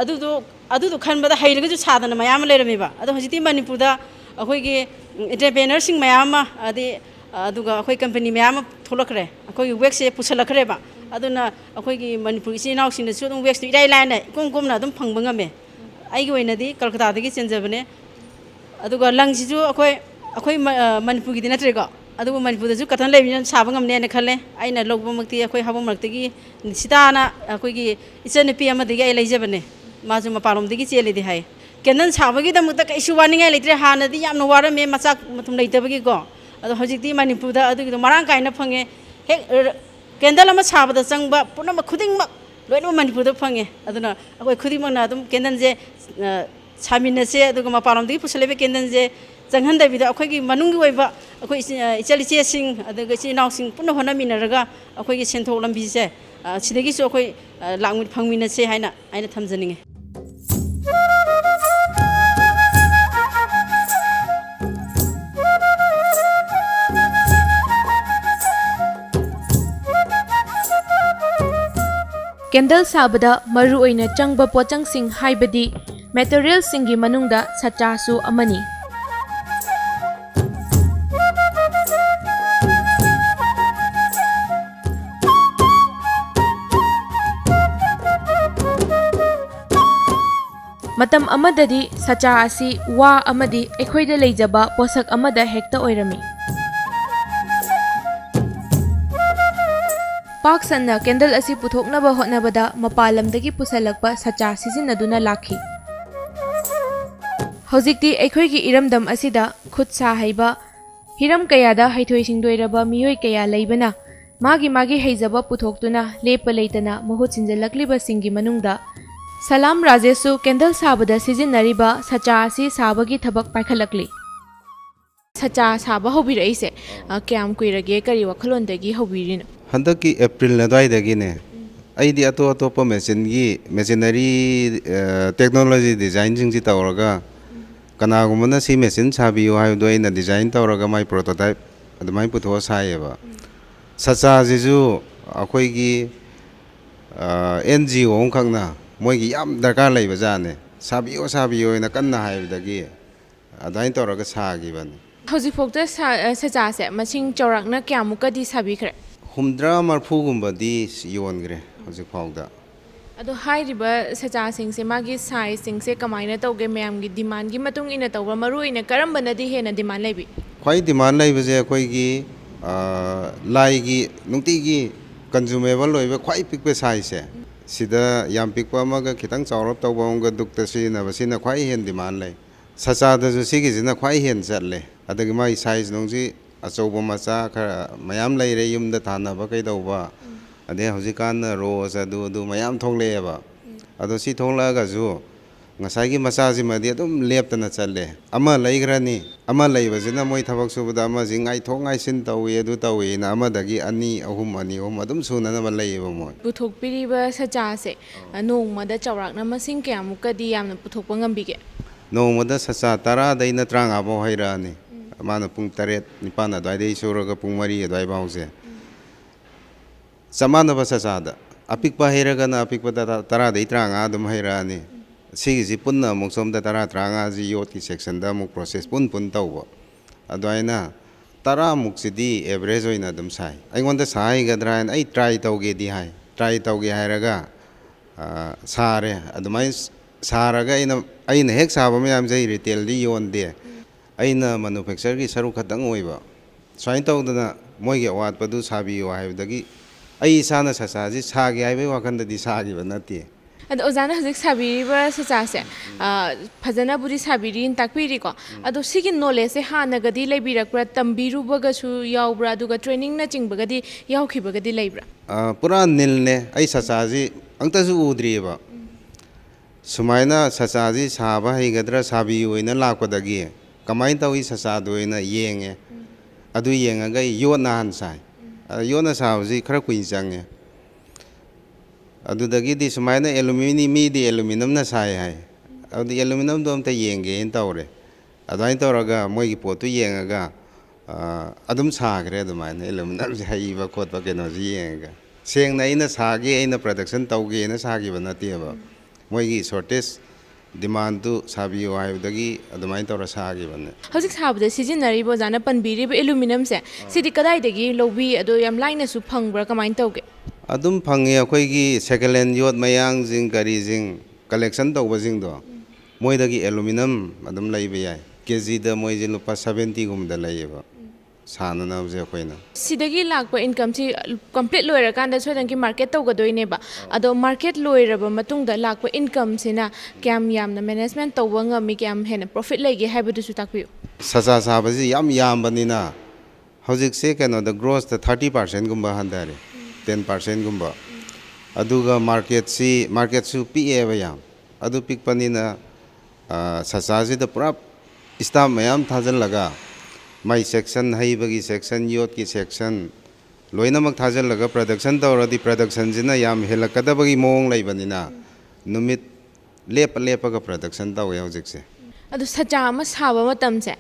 ꯑꯗꯨꯗꯣ ꯈꯟꯕꯗ ꯍꯩꯔꯒꯁꯨ ꯁꯥꯗꯅ ꯃꯌꯥꯝ ꯑꯃ ꯂꯩꯔꯝꯃꯦꯕ ꯑꯗꯣ ꯍꯧꯖꯤꯛꯇꯤ ꯃꯅꯤꯄꯨꯔꯗ ꯑꯩꯈꯣꯏꯒꯤ ꯑꯦꯟꯇꯔꯄ꯭ꯔꯦꯅꯔꯁꯤꯡ ꯃꯌꯥꯝ ꯑꯃ ꯑꯗꯨꯒ ꯑꯩꯈꯣꯏ ꯀꯝꯄꯅꯤ ꯃꯌꯥꯝ ꯑꯃ ꯊꯣꯛꯂꯛꯈ꯭ꯔꯦ ꯑꯩꯈꯣꯏꯒꯤ ꯋꯦꯛꯁꯦ ꯄꯨꯁꯜꯂꯛꯈ꯭ꯔꯦꯕ ꯑꯗꯨꯅ ꯑꯩꯈꯣꯏꯒꯤ ꯃꯅꯤꯄꯨꯔ ꯏꯆꯤꯜ ꯏꯅꯥꯎꯁꯤꯡꯅꯁꯨ ꯑꯗꯨꯝ ꯋꯦꯛꯁꯇꯨ ꯏꯔꯥꯏ ꯂꯥꯏꯅ ꯏꯀꯣꯝ ꯀꯣꯝꯅ ꯑꯗꯨꯝ ꯐꯪꯕ ꯉꯝꯃꯦ ꯑꯩꯒꯤ ꯑꯣꯏꯅꯗꯤ ꯀꯜꯀꯇꯥꯗꯒꯤ ꯆꯦꯟꯖꯕꯅꯦ ꯑꯗꯨꯒ ꯂꯪꯁꯤꯁꯨ ꯑꯩꯈꯣꯏ ꯃꯅꯤꯄꯨꯔꯒꯤꯗꯤ ꯅꯠꯇ꯭ꯔꯦꯀꯣ ꯑꯗꯨꯕꯨ ꯃꯅꯤꯄꯨꯔꯗꯁꯨ ꯀꯊꯟ ꯂꯩꯕꯅꯤꯅ ꯁꯥꯕ ꯉꯝꯅꯦꯅ ꯈꯜꯂꯦ ꯑꯩꯅ ꯂꯧꯕꯃꯛꯇꯤ ꯑꯩꯈꯣꯏ ꯍꯥꯕꯣꯃꯔꯛꯇꯒꯤ ꯁꯤꯇꯥꯅ ꯑꯩꯈꯣꯏꯒꯤ ꯏꯆꯟꯅꯨꯄꯤ ꯑꯃꯗꯒꯤ ꯑꯩ ꯂꯩꯖꯕꯅꯦ ꯃꯥꯁꯨ ꯃꯄꯥꯟꯂꯣꯝꯗꯒꯤ ꯆꯦꯜꯂꯤꯗꯤ ꯍꯥꯏ ꯀꯦꯟꯗꯜ ꯁꯥꯕꯒꯤꯗꯃꯛꯇ ꯀꯩꯁꯨ ꯋꯥꯅꯤꯡꯉꯥꯏ ꯂꯩꯇ꯭ꯔꯦ ꯍꯥꯟꯅꯗꯤ ꯌꯥꯝꯅ ꯋꯥꯔꯝꯃꯦ ꯃꯆꯥꯛ ꯃꯊꯨꯝ ꯂꯩꯇꯕꯒꯤꯀꯣ ꯑꯗꯣ ꯍꯧꯖꯤꯛꯇꯤ ꯃꯅꯤꯄꯨꯔꯗ ꯑꯗꯨꯒꯤꯗꯣ ꯃꯔꯥꯡ ꯀꯥꯏꯅ ꯐꯪꯉꯦ ꯍꯦꯛ ꯀꯦꯟꯗꯜ ꯑꯃ ꯁꯥꯕꯗ ꯆꯪꯕ ꯄꯨꯝꯅꯃꯛ ꯈꯨꯗꯤꯡꯃꯛ ꯂꯣꯏꯅꯃꯛ ꯃꯅꯤꯄꯨꯔꯗ ꯐꯪꯉꯦ ꯑꯗꯨꯅ ꯑꯩꯈꯣꯏ ꯈꯨꯗꯤꯡꯃꯛꯅ ꯑꯗꯨꯝ ꯀꯦꯟꯗꯜꯁꯦ ꯁꯥꯃꯤꯟꯅꯁꯦ ꯑꯗꯨꯒ ꯃꯄꯥꯟꯂꯣꯝꯗꯒꯤ ꯄꯨꯁꯜꯂꯛꯏꯕ ꯀꯦꯟꯗꯜꯁꯦ ꯆꯪꯍꯟꯗꯕꯤꯗ ꯑꯩꯈꯣꯏꯒꯤ ꯃꯅꯨꯡꯒꯤ ꯑꯣꯏꯕ ꯑꯩꯈꯣꯏ ꯏꯆꯜ ꯏꯆꯦꯁꯤꯡ ꯑꯗꯨꯒ ꯏꯆꯤꯜ ꯏꯅꯥꯎꯁꯤꯡ ꯄꯨꯟꯅ ꯍꯣꯠꯅꯃꯤꯟꯅꯔꯒ ꯑꯩꯈꯣꯏꯒꯤ ꯁꯦꯟꯊꯣꯛ ꯂꯝꯕꯤꯁꯦ ꯁꯤꯗꯒꯤꯁꯨ ꯑꯩꯈꯣꯏ ꯐꯪꯃꯤꯟꯅꯁꯦ ꯍꯥꯏꯅ ꯑꯩꯅ ꯊꯝꯖꯅꯤꯡꯉꯤ ꯀꯦꯟꯗꯜ ꯁꯥꯕꯗ ꯃꯔꯨꯑꯣꯏꯅ ꯆꯪꯕ ꯄꯣꯠꯆꯪꯁꯤꯡ ꯍꯥꯏꯕꯗꯤ ꯃꯦꯇꯔꯤꯌꯦꯜꯁꯤꯡꯒꯤ ꯃꯅꯨꯡꯗ ꯁꯆꯥꯁꯨ ꯑꯃꯅꯤ ꯃꯇꯝ ꯑꯃꯗꯗꯤ ꯁꯆꯥ ꯑꯁꯤ ꯋꯥ ꯑꯃꯗꯤ ꯑꯩꯈꯣꯏꯗ ꯂꯩꯖꯕ ꯄꯣꯠꯁꯛ ꯑꯃꯗ ꯍꯦꯛꯇ ꯑꯣꯏꯔꯝꯃꯤ ꯄꯥꯛ ꯁꯟꯅ ꯀꯦꯟꯗꯜ ꯑꯁꯤ ꯄꯨꯊꯣꯛꯅꯕ ꯍꯣꯠꯅꯕꯗ ꯃꯄꯥꯟ ꯂꯝꯗꯒꯤ ꯄꯨꯁꯜꯂꯛꯄ ꯁꯆꯥ ꯁꯤꯖꯤꯟꯅꯗꯨꯅ ꯂꯥꯛꯈꯤ ꯍꯧꯖꯤꯛꯇꯤ ꯑꯩꯈꯣꯏꯒꯤ ꯏꯔꯝꯗꯝ ꯑꯁꯤꯗ ꯈꯨꯠ ꯁꯥ ꯍꯩꯕ ꯍꯤꯔꯝ ꯀꯌꯥꯗ ꯍꯩꯊꯣꯏ ꯁꯤꯡꯊꯣꯏꯔꯕ ꯃꯤꯑꯣꯏ ꯀꯌꯥ ꯂꯩꯕꯅ ꯃꯥꯒꯤ ꯍꯩꯖꯕ ꯄꯨꯊꯣꯛꯇꯨꯅ ꯂꯦꯞꯄ ꯂꯩꯇꯅ ꯃꯍꯨꯠ ꯁꯤꯟꯖꯜꯂꯛꯂꯤꯕꯁꯤꯡꯒꯤ ꯃꯅꯨꯡꯗ ꯁꯂꯥꯝ ꯔꯥꯖꯦꯁꯁꯨ ꯀꯦꯟꯗꯜ ꯁꯥꯕꯗ ꯁꯤꯖꯤꯟꯅꯔꯤꯕ ꯁꯆꯥ ꯑꯁꯤ ꯁꯥꯕꯒꯤ ꯊꯕꯛ ꯄꯥꯏꯈꯠꯂꯛꯂꯤ ꯁꯆꯥ ꯁꯥꯕ ꯍꯧꯕꯤꯔꯛꯏꯁꯦ ꯀꯌꯥꯝ ꯀꯨꯏꯔꯒꯦ ꯀꯔꯤ ꯋꯥꯈꯜꯂꯣꯟꯗꯒꯤ ꯍꯧꯕꯤꯔꯤꯅꯣ ꯍꯟꯗꯛꯀꯤ ꯑꯦꯄ꯭ꯔꯤꯜ ꯑꯗꯨꯋꯥꯏꯗꯒꯤꯅꯦ ꯑꯩꯗꯤ ꯑꯇꯣꯞꯄ ꯃꯦꯆꯤꯅꯔꯤ ꯇꯦꯛꯅꯣꯂꯣꯖꯤ ꯗꯤꯖꯥꯏꯟꯁꯤꯡꯁꯤ ꯇꯧꯔꯒ ꯀꯅꯥꯒꯨꯝꯕꯅ ꯁꯤ ꯃꯦꯆꯤꯟ ꯁꯥꯕꯤꯌꯨ ꯍꯥꯏꯕꯗꯣ ꯑꯩꯅ ꯗꯤꯖꯥꯏꯟ ꯇꯧꯔꯒ ꯃꯥꯏ ꯄ꯭ꯔꯣꯇꯣꯇꯥꯏꯞ ꯑꯗꯨꯃꯥꯏꯅ ꯄꯨꯊꯣꯛꯑ ꯁꯥꯏꯌꯦꯕ ꯁꯆꯥꯁꯤꯁꯨ ꯑꯩꯈꯣꯏꯒꯤ NGO ꯑꯃꯈꯛꯅ ꯃꯣꯏꯒꯤ ꯌꯥꯝ ꯗꯔꯀꯥꯔ ꯂꯩꯕ ꯖꯥꯠꯅꯦ ꯁꯥꯕꯤꯌꯣꯅ ꯀꯟꯅ ꯍꯥꯏꯕꯗꯒꯤ ꯑꯗꯨꯃꯥꯏꯅ ꯇꯧꯔꯒ ꯁꯥꯈꯤꯕꯅꯤ ꯍꯧꯖꯤꯛꯐꯥꯎꯗ ꯁꯆꯥꯁꯦ ꯃꯁꯤꯡ ꯆꯥꯎꯔꯥꯛꯅ ꯀꯌꯥꯃꯨꯛꯀꯗꯤ ꯁꯥꯕꯤꯈ꯭ꯔꯦ 30-40 ꯌꯣꯟꯈ꯭ꯔꯦ ꯍꯧꯖꯤꯛ ꯐꯥꯎꯗ ꯑꯗꯣ ꯍꯥꯏꯔꯤꯕ ꯁꯆꯥꯁꯤꯡꯁꯦ ꯃꯥꯒꯤ ꯁꯥꯏꯖꯁꯤꯡꯁꯦ ꯀꯃꯥꯏꯅ ꯇꯧꯒꯦ ꯃꯌꯥꯝꯒꯤ ꯗꯤꯃꯥꯟꯒꯤ ꯃꯇꯨꯡ ꯏꯟꯅ ꯇꯧꯕ ꯃꯔꯨꯑꯣꯏꯅ ꯀꯔꯝꯕꯅꯗꯤ ꯍꯦꯟꯅ ꯗꯤꯃꯥꯟ ꯂꯩꯕꯤ ꯈ꯭ꯋꯥꯏ ꯗꯤꯃꯥꯟ ꯂꯩꯕꯁꯦ ꯑꯩꯈꯣꯏꯒꯤ ꯂꯥꯏꯒꯤ ꯅꯨꯡꯇꯤꯒꯤ ꯀꯟꯖꯨꯃꯦꯕꯜ ꯑꯣꯏꯕ ꯈ꯭ꯋꯥꯏ ꯄꯤꯛꯄ ꯁꯥꯏꯖꯁꯦ ꯁꯤꯗ ꯌꯥꯝ ꯄꯤꯛꯄ ꯑꯃꯒ ꯈꯤꯇꯪ ꯆꯥꯎꯔꯞ ꯇꯧꯕ ꯑꯃꯒ ꯗꯨꯛꯇ ꯁꯤꯖꯤꯟꯅꯕꯁꯤꯅ ꯈ꯭ꯋꯥꯏ ꯍꯦꯟꯅ ꯗꯤꯃꯥꯟ ꯂꯩ ꯁꯆꯥꯗꯁꯨ ꯁꯤꯒꯤꯁꯤꯅ ꯈ꯭ꯋꯥꯏ ꯍꯦꯟꯅ ꯆꯠꯂꯦ ꯑꯗꯒꯤ ꯃꯥꯒꯤ ꯁꯥꯏꯖ ꯅꯨꯡꯁꯤ ꯑꯆꯧꯕ ꯃꯆꯥ ꯈꯔ ꯃꯌꯥꯝ ꯂꯩꯔꯦ ꯌꯨꯝꯗ ꯊꯥꯅꯕ ꯀꯩꯗꯧꯕ ꯑꯗꯩ ꯍꯧꯖꯤꯛꯀꯥꯟꯅ ꯔꯣꯁ ꯑꯗꯨ ꯃꯌꯥꯝ ꯊꯣꯛꯂꯛꯑꯦꯕ ꯑꯗꯣ ꯁꯤ ꯊꯣꯛꯂꯛꯑꯒꯁꯨ ꯉꯁꯥꯏꯒꯤ ꯃꯆꯥꯁꯤꯃꯗꯤ ꯑꯗꯨꯝ ꯂꯦꯞꯇꯅ ꯆꯠꯂꯦ ꯑꯃ ꯂꯩꯈ꯭ꯔꯅꯤ ꯑꯃ ꯂꯩꯕꯁꯤꯅ ꯃꯣꯏ ꯊꯕꯛ ꯁꯨꯕꯗ ꯑꯃꯁꯤ ꯉꯥꯏꯊꯣꯛ ꯉꯥꯏꯁꯤन ꯇꯧꯏ ꯑꯗꯨ ꯇꯧꯏꯅ ꯑꯃꯗꯒꯤ ꯑꯅꯤ ꯑꯍꯨꯝ ꯑꯗꯨꯝ ꯁꯨꯅꯅꯕ ꯂꯩꯌꯦꯕ ꯃꯣꯏ ꯄꯨꯊꯣꯛꯄꯤꯔꯤꯕ ꯁꯆꯥꯁꯦ ꯅꯣꯡꯃꯗ ꯆꯥꯎꯔꯥꯛꯅ ꯃꯁꯤꯡ ꯀꯌꯥꯃꯨꯛꯀꯗꯤ ꯌꯥꯝꯅ ꯄꯨꯊꯣꯛꯄ ꯉꯝꯕꯤꯒꯦ ꯅꯣꯡꯃꯗ ꯁꯆꯥ 10ꯗꯩꯅ 35 ꯐꯥꯎ ꯍꯩꯔꯛꯑꯅꯤ ꯃꯥꯅ ꯄꯨꯡ 7-9 ꯑꯗꯨꯋꯥꯏꯗꯒꯤ ꯁꯨꯔꯒ ꯄꯨꯡ 4 ꯑꯗꯨꯋꯥꯏꯐꯥꯎꯁꯦ ꯆꯞ ꯃꯥꯟꯅꯕ ꯁꯆꯥꯗ ꯑꯄꯤꯛꯄ ꯍꯩꯔꯒꯅ ꯑꯄꯤꯛꯄꯗ 10ꯗꯩ 35 ꯑꯗꯨꯝ ꯍꯩꯔꯛꯑꯅꯤ ꯁꯤꯒꯤꯁꯤ ꯄꯨꯟꯅ ꯑꯃꯨꯛ ꯁꯣꯝꯗ 10-35ꯁꯤ ꯌꯣꯠꯀꯤ ꯁꯦꯛꯁꯟꯗ ꯑꯃꯨꯛ ꯄ꯭ꯔꯣꯁꯦꯁ ꯄꯨꯟ ꯇꯧꯕ ꯑꯗꯨꯃꯥꯏꯅ 10ꯃꯨꯛꯁꯤꯗꯤ ꯑꯦꯚꯔꯦꯖ ꯑꯣꯏꯅ ꯑꯗꯨꯝ ꯁꯥꯏ ꯑꯩꯉꯣꯟꯗ ꯁꯥ ꯍꯩꯒꯗ꯭ꯔꯥ ꯍꯥꯏꯅ ꯑꯩ ꯇ꯭ꯔꯥꯏ ꯇꯧꯒꯦꯗꯤ ꯍꯥꯏ ꯇ꯭ꯔꯥꯏ ꯇꯧꯒꯦ ꯍꯥꯏꯔꯒ ꯁꯥꯔꯦ ꯑꯗꯨꯃꯥꯏꯅ ꯁꯥꯔꯒ ꯑꯩꯅ ꯍꯦꯛ ꯁꯥꯕ ꯃꯌꯥꯝꯁꯦ ꯑꯩ ꯔꯤꯇꯦꯜꯗꯤ ꯌꯣꯟꯗꯦ ꯑꯩꯅ ꯃꯅꯨꯐꯦꯛꯆꯔꯒꯤ ꯁꯔꯨꯛ ꯈꯛꯇꯪ ꯑꯣꯏꯕ ꯁꯨꯃꯥꯏꯅ ꯇꯧꯗꯅ ꯃꯣꯏꯒꯤ ꯑꯋꯥꯠꯄꯗꯨ ꯁꯥꯕꯤꯌꯨ ꯍꯥꯏꯕꯗꯒꯤ ꯑꯩ ꯏꯁꯥꯅ ꯁꯆꯥꯁꯤ ꯁꯥꯒꯦ ꯍꯥꯏꯕꯒꯤ ꯋꯥꯈꯟꯗꯗꯤ ꯁꯥꯈꯤꯕ ꯅꯠꯇꯦ ꯑꯗꯣ ꯑꯣꯖꯥꯅ ꯍꯧꯖꯤꯛ ꯁꯥꯕꯤꯔꯤꯕ ꯁꯆꯥꯁꯦ ꯐꯖꯅꯕꯨꯗꯤ ꯁꯥꯕꯤꯔꯤ ꯇꯥꯛꯄꯤꯔꯤꯀꯣ ꯑꯗꯣ ꯁꯤꯒꯤ ꯅꯣꯂꯦꯖꯁꯦ ꯍꯥꯟꯅꯒꯗꯤ ꯂꯩꯕꯤꯔꯛꯄ꯭ꯔꯥ ꯇꯝꯕꯤꯔꯨꯕꯒꯁꯨ ꯌꯥꯎꯕ꯭ꯔꯥ ꯑꯗꯨꯒ ꯇ꯭ꯔꯦꯅꯤꯡꯅꯆꯤꯡꯕꯒꯗꯤ ꯌꯥꯎꯈꯤꯕꯒꯗꯤ ꯂꯩꯕ꯭ꯔꯥ ꯄꯨꯔꯥ ꯅꯤꯜꯅꯦ ꯑꯩ ꯁꯆꯥꯁꯤ ꯑꯝꯇꯁꯨ ꯎꯗ꯭ꯔꯤꯑꯕ ꯁꯨꯃꯥꯏꯅ ꯁꯆꯥꯁꯤ ꯁꯥꯕ ꯍꯩꯒꯗ꯭ꯔꯥ ꯁꯥꯕꯤꯌꯨ ꯑꯣꯏꯅ ꯂꯥꯛꯄꯗꯒꯤ ꯀꯃꯥꯏꯅ ꯇꯧꯏ ꯁꯆꯥꯗꯣ ꯑꯣꯏꯅ ꯌꯦꯡꯉꯦ ꯑꯗꯨ ꯌꯦꯡꯉꯒ ꯑꯩ ꯌꯣꯠꯅ ꯍꯥꯟꯅ ꯁꯥꯏ ꯌꯣꯠꯅ ꯁꯥꯕꯁꯤ ꯈꯔ ꯀꯨꯏꯅ ꯆꯪꯉꯦ ꯑꯗꯨꯗꯒꯤꯗꯤ ꯁꯨꯃꯥꯏꯅ ꯃꯤꯗꯤ ꯑꯦꯂꯨꯃꯤꯅꯝꯅ ꯁꯥꯏ ꯍꯥꯏ ꯑꯗꯨꯗꯤ ꯑꯦꯂꯨꯃꯤꯅꯝꯗꯣ ꯑꯝꯇ ꯌꯦꯡꯒꯦꯅ ꯇꯧꯔꯦ ꯑꯗꯨꯃꯥꯏꯅ ꯇꯧꯔꯒ ꯃꯣꯏꯒꯤ ꯄꯣꯠꯇꯨ ꯌꯦꯡꯉꯒ ꯑꯗꯨꯝ ꯁꯥꯈ꯭ꯔꯦ ꯑꯗꯨꯃꯥꯏꯅ ꯑꯦꯂꯨꯃꯤꯅꯝꯁꯤ ꯍꯩꯕ ꯈꯣꯠꯄ ꯀꯩꯅꯣꯁꯤ ꯌꯦꯡꯉꯒ ꯁꯦꯡꯅ ꯑꯩꯅ ꯁꯥꯒꯦ ꯑꯩꯅ ꯄ꯭ꯔꯗꯛꯁꯟ ꯇꯧꯒꯦꯅ ꯁꯥꯈꯤꯕ ꯅꯠꯇꯦꯕ ꯃꯣꯏꯒꯤ ꯁꯣꯔꯇꯦꯖ ꯗꯤꯃꯥꯟꯗꯨ ꯁꯥꯕꯤꯌꯨ ꯍꯥꯏꯕꯗꯒꯤ ꯑꯗꯨꯃꯥꯏꯅ ꯇꯧꯔ ꯁꯥꯈꯤꯕꯅꯦ ꯍꯧꯖꯤꯛ ꯁꯥꯕꯗ ꯁꯤꯖꯤꯟꯅꯔꯤꯕ ꯑꯣꯖꯥꯅ ꯄꯟꯕꯤꯔꯤꯕ ꯑꯦꯂꯨꯃꯤꯅꯝꯁꯦ ꯁꯤꯗꯤ ꯀꯗꯥꯏꯗꯒꯤ ꯂꯧꯕꯤ ꯑꯗꯣ ꯌꯥꯝ ꯂꯥꯏꯅꯁꯨ ꯐꯪꯕ꯭ꯔꯥ ꯀꯃꯥꯏꯅ ꯇꯧꯒꯦ ꯑꯗꯨꯝ ꯐꯪꯉꯦ ꯑꯩꯈꯣꯏꯒꯤ ꯁꯦꯀꯦꯟ ꯍꯦꯟ ꯌꯣꯠ ꯃꯌꯥꯡꯁꯤꯡ ꯀꯔꯤꯁꯤꯡ ꯀꯂꯦꯛꯁꯟ ꯇꯧꯕꯁꯤꯡꯗꯣ ꯃꯣꯏꯗꯒꯤ ꯑꯦꯂꯨꯃꯤꯅꯝ ꯑꯗꯨꯝ ꯂꯩꯕ ꯌꯥꯏ ꯀꯦꯖꯤꯗ ꯃꯣꯏꯁꯦ ꯂꯨꯄꯥ 70ꯒꯨꯝꯕꯗ ꯂꯩꯌꯦꯕ ꯁꯥꯟꯅꯅꯕꯁꯦ ꯑꯩꯈꯣꯏꯅ ꯁꯤꯗꯒꯤ ꯂꯥꯛꯄ ꯏꯟꯀꯝꯁꯤ ꯀꯝꯄ꯭ꯂꯤꯠ ꯂꯣꯏꯔꯀꯥꯟꯗ ꯁꯣꯏꯗꯅꯒꯤ ꯃꯥꯔꯀꯦꯠ ꯇꯧꯒꯗꯣꯏꯅꯦꯕ ꯑꯗꯣ ꯃꯥꯔꯀꯦꯠ ꯂꯣꯏꯔꯕ ꯃꯇꯨꯡꯗ ꯂꯥꯛꯄ ꯏꯟꯀꯝꯁꯤꯅ ꯀꯌꯥꯝ ꯌꯥꯝꯅ ꯃꯦꯅꯦꯖꯃꯦꯟ ꯇꯧꯕ ꯉꯝꯃꯤ ꯀꯌꯥꯝ ꯍꯦꯟꯅ ꯄ꯭ꯔꯣꯐꯤꯠ ꯂꯩꯒꯦ ꯍꯥꯏꯕꯗꯨꯁꯨ ꯇꯥꯛꯄꯤꯌꯨ ꯁꯆꯥ ꯁꯥꯕꯁꯤ ꯌꯥꯝ ꯌꯥꯝꯕꯅꯤꯅ ꯍꯧꯖꯤꯛꯁꯦ ꯀꯩꯅꯣꯗ ꯒ꯭ꯔꯣꯁꯇ 30%ꯒꯨꯝꯕ ꯍꯟꯊꯔꯦ 10%ꯒꯨꯝꯕ ꯑꯗꯨꯒ ꯃꯥꯔꯀꯦꯠꯁꯨ ꯄꯤꯛꯑꯦꯕ ꯌꯥꯝ ꯑꯗꯨ ꯄꯤꯛꯄꯅꯤꯅ ꯁꯆꯥꯁꯤꯗ ꯄꯨꯔꯥ ꯏꯁꯇꯥꯐ ꯃꯌꯥꯝ ꯊꯥꯖꯤꯜꯂꯒ ꯃꯥꯏ ꯁꯦꯛꯁꯟ ꯍꯩꯕꯒꯤ ꯁꯦꯛꯁꯟ ꯌꯣꯠꯀꯤ ꯁꯦꯛꯁꯟ ꯂꯣꯏꯅꯃꯛ ꯊꯥꯖꯤꯜꯂꯒ ꯄ꯭ꯔꯗꯛꯁꯟ ꯇꯧꯔꯗꯤ ꯄ꯭ꯔꯗꯛꯁꯟꯁꯤꯅ ꯌꯥꯝ ꯍꯦꯜꯂꯛꯀꯗꯕꯒꯤ ꯃꯑꯣꯡ ꯂꯩꯕꯅꯤ나 ꯅꯨꯃꯤꯠ ꯂꯦꯞꯄꯒ ꯄ꯭ꯔꯗꯛꯁꯟ ꯇꯧꯋꯦ ꯍꯧꯖꯤꯛꯁꯦ ꯑꯗꯣ ꯁꯆꯥ ꯑꯃ ꯁꯥꯕ ꯃꯇꯝꯁꯦ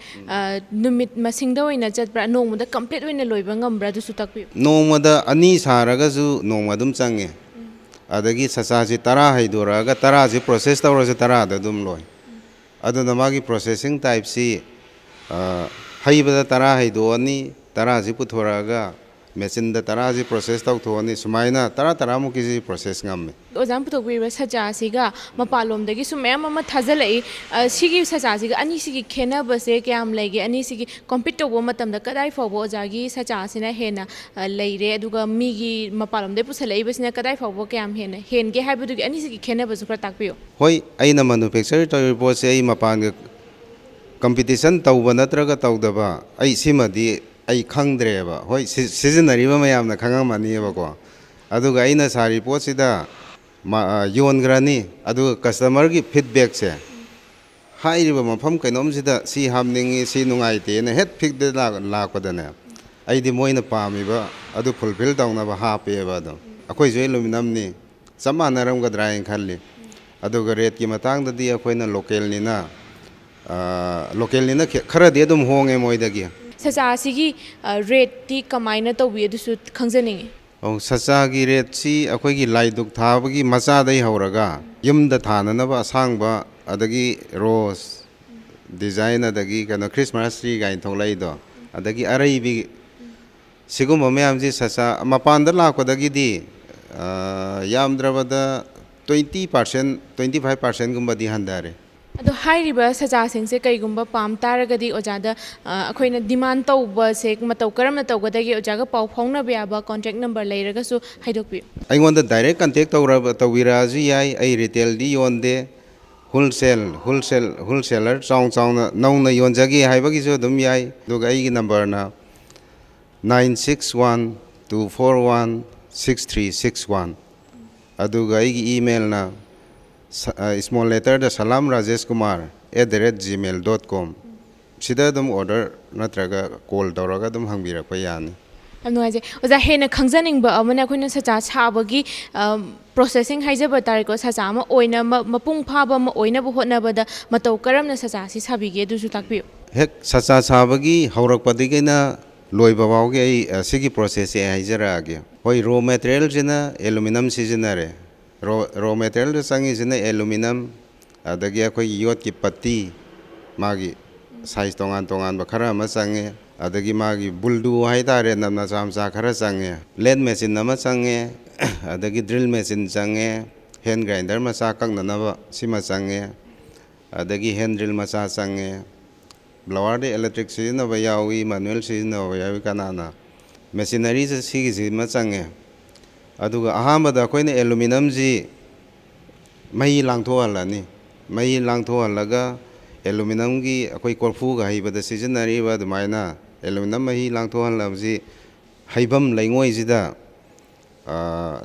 ꯅꯨꯃꯤꯠ ꯃꯁꯤꯡꯗ ꯑꯣꯏꯅ ꯆꯠꯄ꯭ꯔꯥ ꯅꯣꯡꯃꯗ ꯀꯝꯄ꯭ꯂꯤꯠ ꯑꯣꯏꯅ ꯂꯣꯏꯕ ꯉꯝꯕ꯭ꯔꯥ ꯑꯗꯨꯁꯨ ꯇꯥꯛꯄꯤꯌꯨ ꯅꯣꯡꯃꯗ 2 ꯁꯥꯔꯒꯁꯨ ꯅꯣꯡꯃ ꯑꯗꯨꯝ ꯆꯪꯉꯦ ꯑꯗꯒꯤ ꯁꯆꯥꯁꯤ 10 ꯍꯩꯗꯣꯔꯛꯑꯒ 10ꯁꯤ ꯄ꯭ꯔꯣꯁꯦꯁ ꯇꯧꯔꯁꯨ 10ꯗ ꯑꯗꯨꯝ ꯂꯣꯏ ꯑꯗꯨꯅ ꯃꯥꯒꯤ ꯄ꯭ꯔꯣꯁꯦꯁꯤꯡ ꯇꯥꯏꯞꯁꯤ ꯍꯩꯕꯗ 10 ꯍꯩꯗꯣꯛꯑꯅꯤ 10ꯁꯤ ꯄꯨꯊꯣꯔꯛꯑꯒ ꯃꯦꯆꯤꯟꯗ 10ꯁꯤ ꯄ꯭ꯔꯣꯁꯦꯁ ꯇꯧꯊꯣꯛꯑꯅꯤ ꯁꯨꯃꯥꯏꯅ 10-10ꯃꯨꯛꯀꯤꯁꯤ ꯄ꯭ꯔꯣꯁꯦꯁ ꯉꯝꯃꯤ ꯑꯣꯖꯥꯅ ꯄꯨꯊꯣꯛꯄꯤꯔꯤꯕ ꯁꯆꯥꯁꯤꯒ ꯃꯄꯥꯟꯂꯣꯝꯗꯒꯤꯁꯨ ꯃꯌꯥꯝ ꯑꯃ ꯊꯥꯖꯤꯜꯂꯛꯏ ꯁꯤꯒꯤ ꯁꯆꯥꯁꯤꯒ ꯑꯅꯤꯁꯤꯒꯤ ꯈꯦꯠꯅꯕꯁꯦ ꯀꯌꯥꯝ ꯂꯩꯒꯦ ꯑꯅꯤꯁꯤꯒꯤ ꯀꯣꯝꯄꯤꯠ ꯇꯧꯕ ꯃꯇꯝꯗ ꯀꯗꯥꯏ ꯐꯥꯎꯕ ꯑꯣꯖꯥꯒꯤ ꯁꯆꯥꯁꯤꯅ ꯍꯦꯟꯅ ꯂꯩꯔꯦ ꯑꯗꯨꯒ ꯃꯤꯒꯤ ꯃꯄꯥꯟꯂꯣꯝꯗꯒꯤ ꯄꯨꯁꯜꯂꯛꯏꯕꯁꯤꯅ ꯀꯗꯥꯏ ꯐꯥꯎꯕ ꯀꯌꯥꯝ ꯍꯦꯟꯅ ꯍꯦꯟꯒꯦ ꯍꯥꯏꯕꯗꯨꯒꯤ ꯑꯅꯤꯁꯤꯒꯤ ꯈꯦꯠꯅꯕꯁꯨ ꯈꯔ ꯇꯥꯛꯄꯤꯌꯨ ꯍꯣꯏ ꯑꯩꯅ ꯃꯦꯅꯨꯐꯦꯛꯆꯔ ꯇꯧꯔꯤꯕ ꯄꯣꯠꯁꯦ ꯑꯩ ꯃꯄꯥꯟꯒ ꯀꯝꯄꯤꯇꯤꯁꯟ ꯇꯧꯕ ꯅꯠꯇ꯭ꯔꯒ ꯇꯧꯗꯕ ꯑꯩ ꯁꯤꯃꯗꯤ ꯑꯩ ꯈꯪꯗ꯭ꯔꯦꯕ ꯍꯣꯏ ꯁꯤꯖꯤꯟꯅꯔꯤꯕ ꯃꯌꯥꯝꯅ ꯈꯪꯉꯝꯃꯅꯤꯕꯀꯣ ꯑꯗꯨꯒ ꯑꯩꯅ ꯁꯥꯔꯤ ꯄꯣꯠꯁꯤꯗ ꯌꯣꯟꯈ꯭ꯔꯅꯤ ꯑꯗꯨꯒ ꯀꯁꯇꯃꯔꯒꯤ ꯐꯤꯗꯕꯦꯛꯁꯦ ꯍꯥꯏꯔꯤꯕ ꯃꯐꯝ ꯀꯩꯅꯣꯝꯁꯤꯗ ꯁꯤ ꯍꯥꯞꯅꯤꯡꯉꯤ ꯁꯤ ꯅꯨꯡꯉꯥꯏꯇꯦꯅ ꯍꯦꯛ ꯐꯤꯗꯕꯦꯛ ꯂꯥꯛꯄꯗꯅꯦ ꯑꯩꯗꯤ ꯃꯣꯏꯅ ꯄꯥꯝꯃꯤꯕ ꯑꯗꯨ ꯐꯨꯜꯐꯤꯜ ꯇꯧꯅꯕ ꯍꯥꯞꯄꯦꯕ ꯑꯗꯨꯝ ꯑꯩꯈꯣꯏꯁꯨ ꯑꯦꯂꯨꯃꯤꯅꯝꯅꯤ ꯆꯞ ꯃꯥꯟꯅꯔꯝꯒꯗ꯭ꯔꯥ ꯍꯥꯏꯅ ꯈꯜꯂꯤ ꯑꯗꯨꯒ ꯔꯦꯠꯀꯤ ꯃꯇꯥꯡꯗꯗꯤ ꯑꯩꯈꯣꯏꯅ ꯂꯣꯀꯦꯜꯅꯤꯅ ꯈꯔꯗꯤ ꯑꯗꯨꯝ ꯍꯣꯡꯉꯦ ꯃꯣꯏꯗꯒꯤ ꯁꯆꯥꯁꯤꯒꯤ ꯔꯦꯠꯇꯤ ꯀꯃꯥꯏꯅ ꯇꯧꯕꯤ ꯑꯗꯨꯁꯨ ꯈꯪꯖꯅꯤꯡꯉꯤ ꯁꯆꯥꯒꯤ ꯔꯦꯠꯁꯤ ꯑꯩꯈꯣꯏꯒꯤ ꯂꯥꯏꯗꯨꯛ ꯊꯥꯕꯒꯤ ꯃꯆꯥꯗꯩ ꯍꯧꯔꯒ ꯌꯨꯝꯗ ꯊꯥꯅꯅꯕ ꯑꯁꯥꯡꯕ ꯑꯗꯒꯤ ꯔꯣꯁ ꯗꯤꯖꯥꯏꯟ ꯑꯗꯒꯤ ꯀꯩꯅꯣ ꯈ꯭ꯔꯤꯁꯃꯥꯁ ꯇ꯭ꯔꯤ ꯀꯥꯏꯅ ꯊꯣꯛꯂꯛꯏꯗꯣ ꯑꯗꯒꯤ ꯑꯔꯩꯕꯤ ꯁꯤꯒꯨꯝꯕ ꯃꯌꯥꯝꯁꯤ ꯁꯆꯥ ꯃꯄꯥꯟꯗ ꯂꯥꯛꯄꯗꯒꯤꯗꯤ ꯌꯥꯝꯗ꯭ꯔꯕꯗ 20% 25%ꯒꯨꯝꯕꯗꯤ ꯍꯟꯊꯔꯦ ꯑꯗꯣ ꯍꯥꯏꯔꯤꯕ ꯁꯆꯥꯁꯤꯡꯁꯦ ꯀꯩꯒꯨꯝꯕ ꯄꯥꯝ ꯇꯥꯔꯒꯗꯤ ꯑꯣꯖꯥꯗ ꯑꯩꯈꯣꯏꯅ ꯗꯤꯃꯥꯟ ꯇꯧꯕꯁꯦ ꯃꯇꯧ ꯀꯔꯝꯅ ꯇꯧꯒꯗꯒꯦ ꯑꯣꯖꯥꯒ ꯄꯥꯎ ꯐꯥꯎꯅꯕ ꯌꯥꯕ ꯀꯣꯟꯇꯦꯛ ꯅꯝꯕꯔ ꯂꯩꯔꯒꯁꯨ ꯍꯥꯏꯗꯣꯛꯄꯤꯌꯨ ꯑꯩꯉꯣꯟꯗ ꯗꯥꯏꯔꯦꯛ ꯀꯟꯇꯦꯛ ꯇꯧꯕꯤꯔꯛꯑꯁꯨ ꯌꯥꯏ ꯑꯩ ꯔꯤꯇꯦꯜꯗꯤ ꯌꯣꯟꯗꯦ ꯍꯣꯜꯁꯦꯂꯔ ꯆꯥꯎꯅ ꯅꯧꯅ ꯌꯣꯟꯖꯒꯦ ꯍꯥꯏꯕꯒꯤꯁꯨ ꯑꯗꯨꯝ ꯌꯥꯏ ꯑꯗꯨꯒ ꯑꯩꯒꯤ ꯅꯝꯕꯔꯅ 9612416361 ꯑꯗꯨꯒ ꯑꯩꯒꯤ ꯏꯃꯦꯜꯅ ꯁ꯭ꯃꯣꯜ ꯂꯦꯇꯔꯗ salamrajeshkumar@gmail.com ꯁꯤꯗ ꯑꯗꯨꯝ ꯑꯣꯔꯗꯔ ꯅꯠꯇ꯭ꯔꯒ ꯀꯣꯜ ꯇꯧꯔꯒ ꯑꯗꯨꯝ ꯍꯪꯕꯤꯔꯛꯄ ꯌꯥꯅꯤ ꯌꯥꯝ ꯅꯨꯡꯉꯥꯏꯖꯩ ꯑꯣꯖꯥ ꯍꯦꯟꯅ ꯈꯪꯖꯅꯤꯡꯕ ꯑꯃꯅ ꯑꯩꯈꯣꯏꯅ ꯁꯆꯥ ꯁꯥꯕꯒꯤ ꯄ꯭ꯔꯣꯁꯦꯁꯤꯡ ꯍꯥꯏꯖꯕ ꯇꯥꯔꯦꯀꯣ ꯁꯆꯥ ꯑꯃ ꯑꯣꯏꯅ ꯃꯄꯨꯡ ꯐꯥꯕ ꯑꯃ ꯑꯣꯏꯅꯕ ꯍꯣꯠꯅꯕꯗ ꯃꯇꯧ ꯀꯔꯝꯅ ꯁꯆꯥꯁꯤ ꯁꯥꯕꯤꯒꯦ ꯑꯗꯨꯁꯨ ꯇꯥꯛꯄꯤꯌꯨ ꯍꯦꯛ ꯁꯆꯥ ꯁꯥꯕꯒꯤ ꯍꯧꯔꯛꯄꯗꯒꯤꯅ ꯂꯣꯏꯕ ꯐꯥꯎꯒꯤ ꯑꯩ ꯁꯤꯒꯤ ꯄ꯭ꯔꯣꯁꯦꯁꯁꯦ ꯍꯥꯏꯖꯔꯛꯑꯒꯦ ꯍꯣꯏ ꯔꯣ ꯃꯦꯇꯔꯤꯌꯦꯜꯁꯤꯅ ꯑꯦꯂꯨꯃꯤꯅꯝ ꯁꯤꯖꯤꯟꯅꯔꯦ ꯔꯣ ꯃꯦꯇꯔꯤꯌꯦꯜꯗ ꯆꯪꯉꯤꯁꯤꯅ ꯑꯦꯂꯨꯃꯤꯅꯝ ꯑꯗꯒꯤ ꯑꯩꯈꯣꯏꯒꯤ ꯌꯣꯠꯀꯤ ꯄꯠꯇꯤ ꯃꯥꯒꯤ ꯁꯥꯏꯖ ꯇꯣꯉꯥꯟꯕ ꯈꯔ ꯑꯃ ꯆꯪꯉꯦ ꯑꯗꯒꯤ ꯃꯥꯒꯤ ꯕꯨꯜꯗꯨ ꯍꯥꯏꯇꯥꯔꯦ ꯃꯆꯥ ꯈꯔ ꯆꯪꯉꯦ ꯂꯦꯠ ꯃꯦꯆꯤꯟ ꯑꯃ ꯆꯪꯉꯦ ꯑꯗꯒꯤ ꯗ꯭ꯔꯤꯜ ꯃꯦꯆꯤꯟ ꯆꯪꯉꯦ ꯍꯦꯟ ꯒ꯭ꯔꯥꯏꯟꯗꯔ ꯃꯆꯥ ꯀꯛꯅꯅꯕ ꯁꯤꯃ ꯆꯪꯉꯦ ꯑꯗꯒꯤ ꯍꯦꯟ ꯗ꯭ꯔꯤꯜ ꯃꯆꯥ ꯆꯪꯉꯦ ꯕ꯭ꯂꯋꯥꯔꯗ ꯏꯂꯦꯛꯇ꯭ꯔꯤꯛ ꯁꯤꯖꯤꯟꯅꯕ ꯌꯥꯎꯏ ꯃꯦꯅꯨꯋꯦꯜ ꯁꯤꯖꯤꯟꯅꯕ ꯌꯥꯎꯏ ꯀꯅꯥꯅ ꯃꯦꯆꯤꯅꯔꯤꯁꯦ ꯁꯤꯒꯤꯁꯤꯃ ꯆꯪꯉꯦ ꯑꯗꯨꯒ ꯑꯍꯥꯟꯕꯗ ꯑꯩꯈꯣꯏꯅ ꯑꯦꯂꯨꯃꯤꯅꯝꯁꯤ मही लांथोहल्लनी मही लांथोहल्लगा एलुमिनियमगी अखोई कोर्फुगा हईबदा सिजनरीबा अदुमाइना एलुमिनियम मही लांथोहल्लबजी हईबम लैंगोइजिदा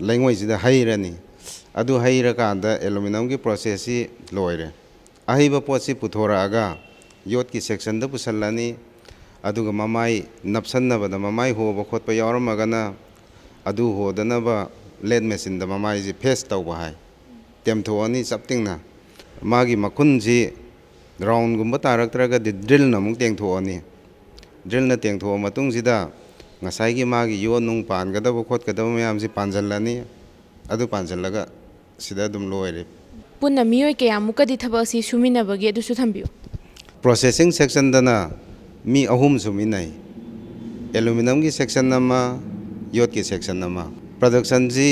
लैंगोइजिदा हईरनी अदु हईरकांदा एलुमिनियमगी प्रोसेससी लोइरे अहिबा पोटसी पुथोरागा योट की सेक्शन दा पुसल्लनी अदुगा ममाई नपसन्नबदा ममाई होबा खोटपा यावरमगना अदु होदनबा लेड मशीन दा ममाई जी फेस तौबा हाई टेमथोनी चपटिंगना मागी मखुनजी राउंड गुम्बा तारक्तरगदि ड्रिल नमुक टेंगथोनी ड्रिल न टेंगथो मतुंगजिदा ngसाइगी मागी यो नुंग पानगदब खोटगदब मयामजी पांजल्लनी अदु पांजल्लगा सिदा दुम लोइरे पुन्ना मियोय कयामुकदि थबक असि सुमिनबगे अदुसु थंबियो प्रोसेसिंग सेक्शन दना मी अहुम सुमिनाई एल्यूमिनियम की सेक्शन नमा योट की सेक्शन नमा प्रोडक्शन जी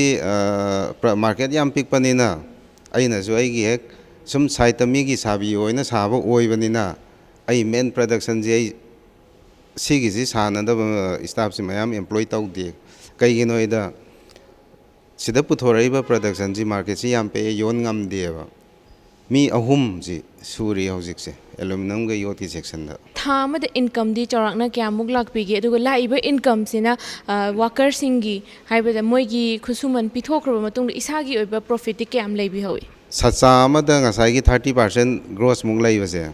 मार्केट याम पिकपनिना अइनसु अइगी हेक सुम साइतमी की साबी ओइना साबो ओइबनिना अइ मेन प्रोडक्शन जी अइ सिगी जी सानदब स्टाफ से मयाम एम्प्लॉय तौदे कइगिनोइदा सिदा पुथोरइबा प्रोडक्शन जी मार्केट से याम पे योन ngamदेबा मी अहुम जी सूरी हौजिकसे एल्यूमिनियम का योट की सेक्शन दा था मद इनकम दी चौराकना कयामुक लाकपीगे अदुगा लाइबा इनकम सिना वर्कर सिंगी हाइबदा मोइगी खुसुमन पिथोखरबा मतुंग इसागी ओइबा प्रॉफिट दी कयाम लेबि हौइ सच्चा अमदा ngसाइगी 30% ग्रोस मुंग लैबसे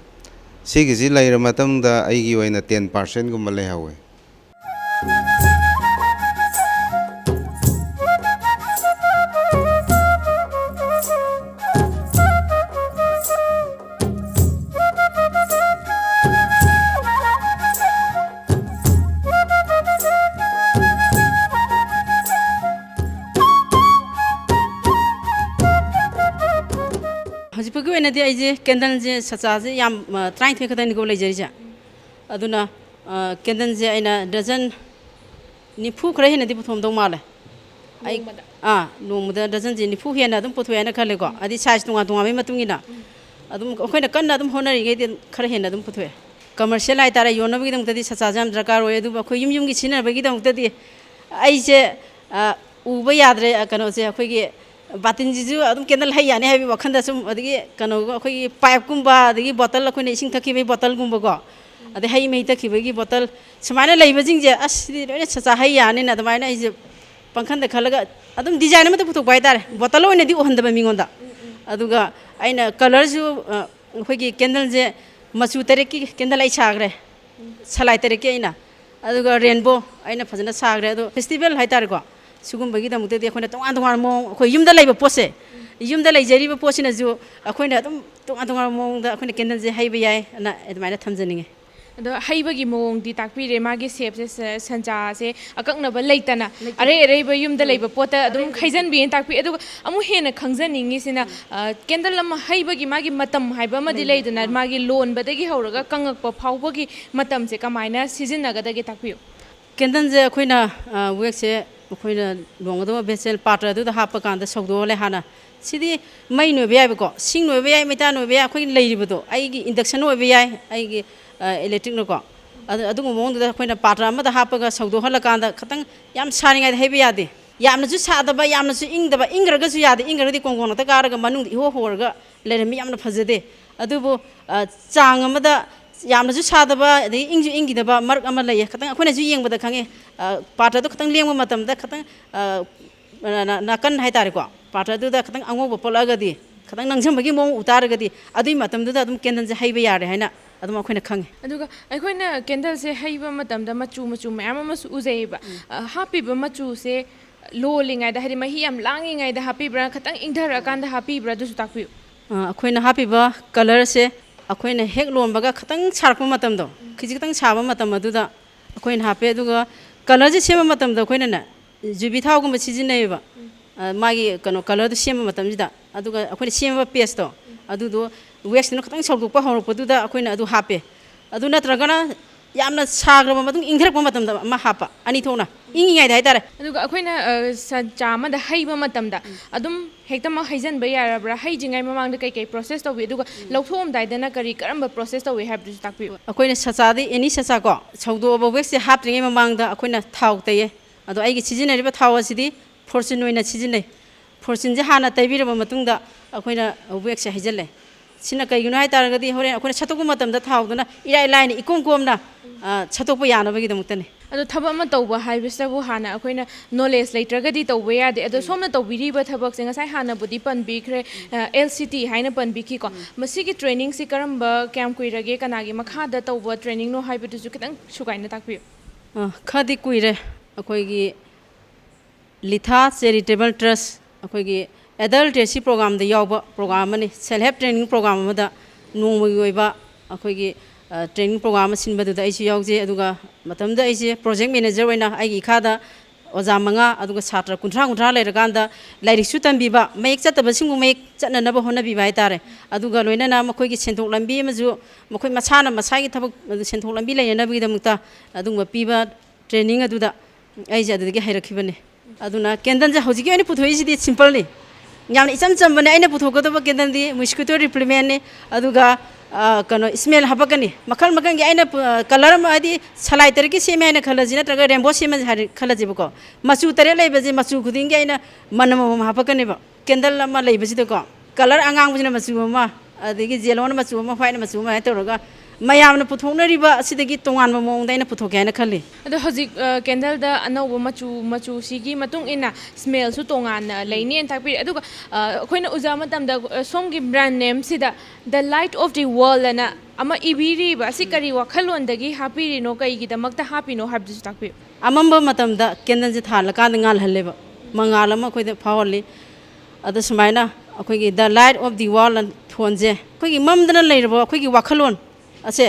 सिगिजी लैर मतमदा अइगी ओइना 10% गुम लेहौइ हजिपकी ओइनादि आइजे कैंडल जे सचाजे याम 33 खतनि को लेजरिजा अदुना कैंडल जे आइना डजन निफु खरे हेनदि पुथोमदौ माले आई नोमदा डजन जे निफु हेना अदुम पुथोयाना खलेको अदि साइज तुंगा तुंगा मतुंगिना अदुम अखोइना कन्ना अदुम होनरिगे खरे हेना अदुम पुथोय कमर्शियल आइ तारा योनबगी दमतदि सचाजाम दरकार होय अदु अखोइ युम की सिनबगी दमतदि आइजे उबा याद्रे कनोसे अखोइगे बातिन जीजु अदुम कैंडल है याने है वखंद सुम अदगी कनो अखोइ पाइप गुम्बा अदगी बोतल अखोइने इसिंग थखिबे बोतल गुम्बा को अदे है मेहि थखिबेगी बोतल समाना लैबजिंग जे असदि लोने सचा है याने न दमाइना इजे पंखंद खलगा अदुम डिजाइन मत पुथोक बाय तारे बोतल ओइनेदि ओहंदबा मिंगोंदा अदुगा आइना कलर जु अखोइगी कैंडल जे मचु तरेकी कैंडल आई सागरे सलाई तरेकी आइना अदुगा रेनबो आइना फजना सागरे अदु फेस्टिवल है तारे को सुगुम्बगी दमुतदि अखोइना तोंगान तोंगान मोंग अखोइ युमदा लैबा पोसे युमदा लैजरिबा पोसिना जु अखोइना अदुम तोंगान तोंगान मोंगदा अखोइना कैंडल जे हैबा याय ना एदमाइना थमजनिंगे अदो हैबगी मोंगदि ताकपिरे मागे सेप से संचा से अकंगनबा लैतना अरे अरेबा युमदा लैबा पोता अदुम खैजनबि ताकपि अदु अमु हेना खंजनिंगी सिना कैंडल लम हैबगी मागे मतम हैबा मदि लैदना मागे लोनबदगी हौरगा कंगकपा फावबगी मतम से कमाइना सिजनगदगे ताकपियो कैंडल जे अखोइना वेक से अखोइना लोंगदो बेसेल पात्र अदुदा हापा कांदा सौदोले हाना सिदि मै नोबे यायबको सिंग नोबे याय मेता नोबे याय अखोइ लैरिबदो आइगी इंडक्शन नोबे याय आइगी इलेक्ट्रिक नको अदुगो मोंगदो अखोइना पात्र अमदा हापगा सौदो हला कांदा खतंग याम सानिङाय हैबे यादे यामनसु सादबा यामनसु इंगदबा इंगरगसु यादे इंगरदि कोंगोनता कारगा मनुंग इहो होरगा लेरमी यामना फजदे अदुबो चांग अमदा यामनसु सादबा दे इंजु इंगिदबा मर्क अमा लय खतंग अखोइनासु येंगबदा खंगे पात्रदो खतंग लेंगबा मतमदा खतंग नाकन हाइतारेको पात्रदुदा खतंग अंगोबा पोलगदि खतंग नंगजमबगी मोंग उतारगदि अदुइ मतमदुदा अदुम कैंडल जे हैबा यारे हाइना अदुम अखोइना खंगे अदुगा अखोइना कैंडल से हैबा मतमदा मचु मचु मयाम अमसु उजैबा हापिबा मचु से लोलिङाइदा हादि महि याम लाङिङाइदा हापिब्रा खतंग इंधरकांदा हापिब्रा दुसु ताकपियो अखोइना हापिबा कलर से अखोइना हेक लोनबगा खतंग सारकपा मतमदो खिजिखतंग साबा मतम अदुदा अखोइना हापे अदुगा कलर जे सेमा मतमदो अखोइना ना जुबी थावगुम सिजिनैबा मागी कनो कलर दो सेमा मतमजिदा अदुगा अखोइना सेमा पेस्ट अदुदो वेक्स नो खतंग सौदोकपा हौरपदुदा अखोइना अदु हापे अदु नत्रगना यामना साग्रबा मतुंग इंगरकपा मतमदा मा हापा अनि थोना इंगिङाइदा हाइतारे अदुगा अखोइना संचा अमदा हैबा मतमदा अदुम हेक्तमा हैजनबा यारब्रा हैजिङाइ ममांगदा कई प्रोसेस तौबि अदुगा लौथोमदाइदना करी करम्बा प्रोसेस तौबि हाबदुसु ताकपियो अखोइना सचादि एनी सचा को सौदोबा वेक्स हापत्रिङै ममांगदा अखोइना थाव तैये अदो आइगी सिजिनरिबा थाव असिदि फॉर्च्यून ओइना सिजिनै ꯐꯣꯔꯆꯤꯟꯁꯦ ꯍꯥꯟꯅ ꯇꯩꯕꯤꯔꯕ ꯃꯇꯨꯡꯗ ꯑꯩꯈꯣꯏꯅ ꯋꯦꯛꯁꯦ ꯍꯩꯖꯤꯜꯂꯦ ꯁꯤꯅ ꯀꯩꯒꯤꯅꯣ ꯍꯥꯏꯇꯥꯔꯒꯗꯤ ꯍꯣꯔꯦꯟ ꯑꯩꯈꯣꯏꯅ ꯁꯠꯇꯣꯛꯄ ꯃꯇꯝꯗ ꯊꯥꯎꯗꯨꯅ ꯏꯔꯥꯏ ꯂꯥꯏꯅ ꯏꯀꯣꯝ ꯀꯣꯝꯅ ꯁꯠꯇꯣꯛꯄ ꯌꯥꯅꯕꯒꯤꯗꯃꯛꯇꯅꯤ ꯑꯗꯣ ꯊꯕꯛ ꯑꯃ ꯇꯧꯕ ꯍꯥꯏꯕꯁꯤꯇꯕꯨ ꯍꯥꯟꯅ ꯑꯩꯈꯣꯏꯅ ꯅꯣꯂꯦꯖ ꯂꯩꯇ꯭ꯔꯒꯗꯤ ꯇꯧꯕ ꯌꯥꯗꯦ ꯑꯗꯣ ꯁꯣꯝꯅ ꯇꯧꯕꯤꯔꯤꯕ ꯊꯕꯛꯁꯦ ꯉꯁꯥꯏ ꯍꯥꯟꯅꯕꯨꯗꯤ ꯄꯟꯕꯤꯈ꯭ꯔꯦ LCT ꯍꯥꯏꯅ ꯄꯟꯕꯤꯈꯤꯀꯣ ꯃꯁꯤꯒꯤ ꯇ꯭ꯔꯦꯅꯤꯡꯁꯤ ꯀꯔꯝꯕ ꯀꯌꯥꯝ ꯀꯨꯏꯔꯒꯦ ꯀꯅꯥꯒꯤ ꯃꯈꯥꯗ ꯇꯧꯕ ꯇ꯭ꯔꯦꯅꯤꯡꯅꯣ ꯍꯥꯏꯕꯗꯨꯁꯨ ꯈꯤꯇꯪ ꯁꯨꯒꯥꯏꯅ ꯇꯥꯛꯄꯤꯌꯨ ꯈꯔꯗꯤ ꯀꯨꯏꯔꯦ ꯑꯩꯈꯣꯏꯒꯤ ꯂꯤꯊꯥ ꯆꯦꯔꯤꯇꯦꯕꯜ ꯇ꯭ꯔꯁ ꯑꯩꯈꯣꯏꯒꯤ ꯑꯦꯗꯜꯇ꯭ꯔꯦꯁꯤ ꯄ꯭ꯔꯣꯒ꯭ꯔꯥꯝꯗ ꯌꯥꯎꯕ ꯄ꯭ꯔꯣꯒ꯭ꯔꯥꯝ ꯑꯃꯅꯤ ꯁꯦꯜꯐ ꯍꯦꯜꯞ ꯇ꯭ꯔꯦꯅꯤꯡ ꯄ꯭ꯔꯣꯒ꯭ꯔꯥꯝ ꯑꯃꯗ ꯅꯣꯡꯃꯒꯤ ꯑꯣꯏꯕ ꯑꯩꯈꯣꯏꯒꯤ ꯇ꯭ꯔꯦꯅꯤꯡ ꯄ꯭ꯔꯣꯒ꯭ꯔꯥꯝ ꯑꯃ ꯁꯤꯟꯕꯗꯨꯗ ꯑꯩꯁꯨ ꯌꯥꯎꯖꯩ ꯑꯗꯨꯒ ꯃꯇꯝꯗ ꯑꯩꯁꯦ ꯄ꯭ꯔꯣꯖꯦꯛ ꯃꯦꯅꯦꯖꯔ ꯑꯣꯏꯅ ꯑꯩꯒꯤ ꯏꯈꯥꯗ ꯑꯣꯖꯥ 5 ꯑꯗꯨꯒ ꯁꯥꯇ꯭ꯔ 30 ꯂꯩꯔꯀꯥꯟꯗ ꯂꯥꯏꯔꯤꯛꯁꯨ ꯇꯝꯕꯤꯕ ꯃꯌꯦꯛ ꯆꯠꯇꯕꯁꯤꯡꯕꯨ ꯃꯌꯦꯛ ꯆꯠꯅꯅꯕ ꯍꯣꯠꯅꯕꯤꯕ ꯍꯥꯏꯇꯥꯔꯦ ꯑꯗꯨꯒ ꯂꯣꯏꯅꯅ ꯃꯈꯣꯏꯒꯤ ꯁꯦꯟꯊꯣꯛ ꯂꯝꯕꯤ ꯑꯃꯁꯨ ꯃꯈꯣꯏ ꯃꯁꯥꯅ ꯃꯁꯥꯒꯤ ꯊꯕꯛ ꯁꯦꯟꯊꯣꯛ ꯂꯝꯕꯤ ꯂꯩꯅꯅꯕꯒꯤꯗꯃꯛꯇ ꯑꯗꯨꯒꯨꯝꯕ ꯄꯤꯕ ꯇ꯭ꯔꯦꯅꯤꯡ ꯑꯗꯨꯗ ꯑꯩꯁꯦ ꯑꯗꯨꯗꯒꯤ ꯍꯩꯔꯛꯈꯤꯕꯅꯤ ꯑꯗꯨꯅ ꯀꯦꯟꯗꯜꯁꯦ ꯍꯧꯖꯤꯛꯀꯤ ꯑꯣꯏꯅ ꯄꯨꯊꯣꯛꯏꯁꯤꯗꯤ ꯁꯤꯝꯄꯜꯅꯤ ꯌꯥꯝꯅ ꯏꯆꯝ ꯆꯝꯕꯅꯦ ꯑꯩꯅ ꯄꯨꯊꯣꯛꯀꯗꯕ ꯀꯦꯟꯗꯜꯗꯤ ꯃꯣꯁꯀꯤꯇꯣ ꯔꯤꯄ꯭ꯂꯤꯃꯦꯟꯅꯤ ꯑꯗꯨꯒ ꯀꯩꯅꯣ ꯁ꯭ꯃꯦꯜ ꯍꯥꯞꯄꯛꯀꯅꯤ ꯃꯈꯜ ꯃꯈꯜꯒꯤ ꯑꯩꯅ ꯀꯂꯔ ꯑꯃ ꯍꯥꯏꯗꯤ ꯁꯂꯥꯏ ꯇꯔꯦꯠꯀꯤ ꯁꯦꯝꯃꯦ ꯍꯥꯏꯅ ꯈꯜꯂꯁꯤ ꯅꯠꯇ꯭ꯔꯒ ꯔꯦꯝꯕꯣ ꯁꯦꯝꯃꯦ ꯍꯥꯏꯅ ꯈꯜꯂꯁꯦꯕꯀꯣ ꯃꯆꯨ 3 ꯂꯩꯕꯁꯦ ꯃꯆꯨ ꯈꯨꯗꯤꯡꯒꯤ ꯑꯩꯅ ꯃꯅꯝ ꯑꯃꯃꯝ ꯍꯥꯞꯄꯛꯀꯅꯦꯕ ꯀꯦꯟꯗꯜ ꯑꯃ ꯂꯩꯕꯁꯤꯗꯀꯣ ꯀꯂꯔ ꯑꯉꯥꯡꯕꯁꯤꯅ ꯃꯆꯨ ꯑꯃ ꯑꯗꯒꯤ ꯖꯦꯂꯣꯅ ꯃꯆꯨ ꯑꯃ ꯍ꯭ꯋꯥꯏꯠꯅ ꯃꯆꯨ ꯑꯃ ꯍꯥꯏꯅ ꯇꯧꯔꯒ ꯃꯌꯥꯝꯅ ꯄꯨꯊꯣꯛꯅꯔꯤꯕ ꯑꯁꯤꯗꯒꯤ ꯇꯣꯉꯥꯟꯕ ꯃꯑꯣꯡꯗ ꯑꯩꯅ ꯄꯨꯊꯣꯛꯀꯦ ꯍꯥꯏꯅ ꯈꯜꯂꯤ ꯑꯗꯣ ꯍꯧꯖꯤꯛ ꯀꯦꯟꯗꯜꯗ ꯑꯅꯧꯕ ꯃꯆꯨꯁꯤꯒꯤ ꯃꯇꯨꯡ ꯏꯟꯅ ꯁ꯭ꯃꯦꯜꯁꯨ ꯇꯣꯉꯥꯟꯅ ꯂꯩꯅꯦꯅ ꯇꯥꯛꯄꯤꯔꯦ ꯑꯗꯨꯒ ꯑꯩꯈꯣꯏꯅ ꯎꯖꯕ ꯃꯇꯝꯗ ꯁꯣꯝꯒꯤ ꯕ꯭ꯔꯥꯟ ꯅꯦꯝꯁꯤꯗ the light of the world ꯑꯅ ꯑꯃ ꯏꯕꯤꯔꯤꯕ ꯑꯁꯤ ꯀꯔꯤ ꯋꯥꯈꯜꯂꯣꯟꯗꯒꯤ ꯍꯥꯞꯄꯤꯔꯤꯅꯣ ꯀꯩꯒꯤꯗꯃꯛꯇ ꯍꯥꯞꯄꯤꯅꯣ ꯍꯥꯏꯕꯗꯨꯁꯨ ꯇꯥꯛꯄꯤꯌꯨ ꯑꯃꯝꯕ ꯃꯇꯝꯗ ꯀꯦꯟꯗꯜꯁꯦ ꯊꯥꯜꯂꯀꯥꯟꯗ ꯉꯥꯜꯍꯜꯂꯦꯕ ꯃꯉꯥꯜ ꯑꯃ ꯑꯩꯈꯣꯏꯗ ꯐꯥꯎꯍꯜꯂꯤ ꯑꯗꯨ ꯁꯨꯃꯥꯏꯅ ꯑꯩꯈꯣꯏꯒꯤ ꯗ ꯂꯥꯏꯠ ꯑꯣꯐ ꯗꯤ ꯋꯥꯔꯜ ꯐꯣꯟꯁꯦ ꯑꯩꯈꯣꯏꯒꯤ ꯃꯝꯗꯅ ꯂꯩꯔꯕ ꯑꯩꯈꯣꯏꯒꯤ ꯋꯥꯈꯜꯂꯣꯟ ꯑꯁꯦ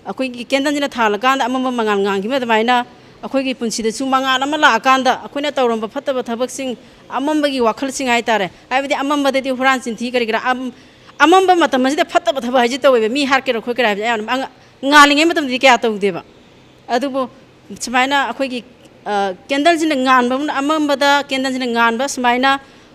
ꯑꯩꯈꯣꯏꯒꯤ ꯀꯦꯟꯗꯜꯁꯤꯅ ꯊꯥꯜꯂꯀꯥꯟꯗ ꯑꯃꯝꯕ ꯃꯉꯥꯜ ꯉꯥꯟꯈꯤꯕ ꯑꯗꯨꯃꯥꯏꯅ ꯑꯩꯈꯣꯏꯒꯤ ꯄꯨꯟꯁꯤꯗꯁꯨ ꯃꯉꯥꯜ ꯑꯃ ꯂꯥꯛꯑꯀꯥꯟꯗ ꯑꯩꯈꯣꯏꯅ ꯇꯧꯔꯝꯕ ꯐꯠꯇꯕ ꯊꯕꯛꯁꯤꯡ ꯑꯃꯝꯕꯒꯤ ꯋꯥꯈꯜꯁꯤꯡ ꯍꯥꯏꯇꯥꯔꯦ ꯍꯥꯏꯕꯗꯤ ꯑꯃꯝꯕꯗꯗꯤ ꯍꯨꯔꯥꯟ ꯆꯤꯟꯊꯤ ꯀꯔꯤ ꯀꯔꯥ ꯑꯃꯝꯕ ꯃꯇꯝ ꯑꯁꯤꯗ ꯐꯠꯇꯕ ꯊꯕꯛ ꯍꯥꯏꯁꯤ ꯇꯧꯋꯦꯕ ꯃꯤ ꯍꯥꯠꯀꯦꯔꯥ ꯈꯣꯠꯀꯦꯔꯥ ꯍꯥꯏꯕꯁꯦ ꯑꯌꯥꯝꯕ ꯉꯥꯜꯂꯤꯉꯩ ꯃꯇꯝꯗꯗꯤ ꯀꯌꯥ ꯇꯧꯗꯦꯕ ꯑꯗꯨꯕꯨ ꯁꯨꯃꯥꯏꯅ ꯑꯩꯈꯣꯏꯒꯤ ꯀꯦꯟꯗꯜꯁꯤꯅ ꯉꯥꯟꯕ ꯑꯃꯝꯕꯗ ꯀꯦꯟꯗꯜꯁꯤꯅ ꯉꯥꯟꯕ ꯁꯨꯃꯥꯏꯅ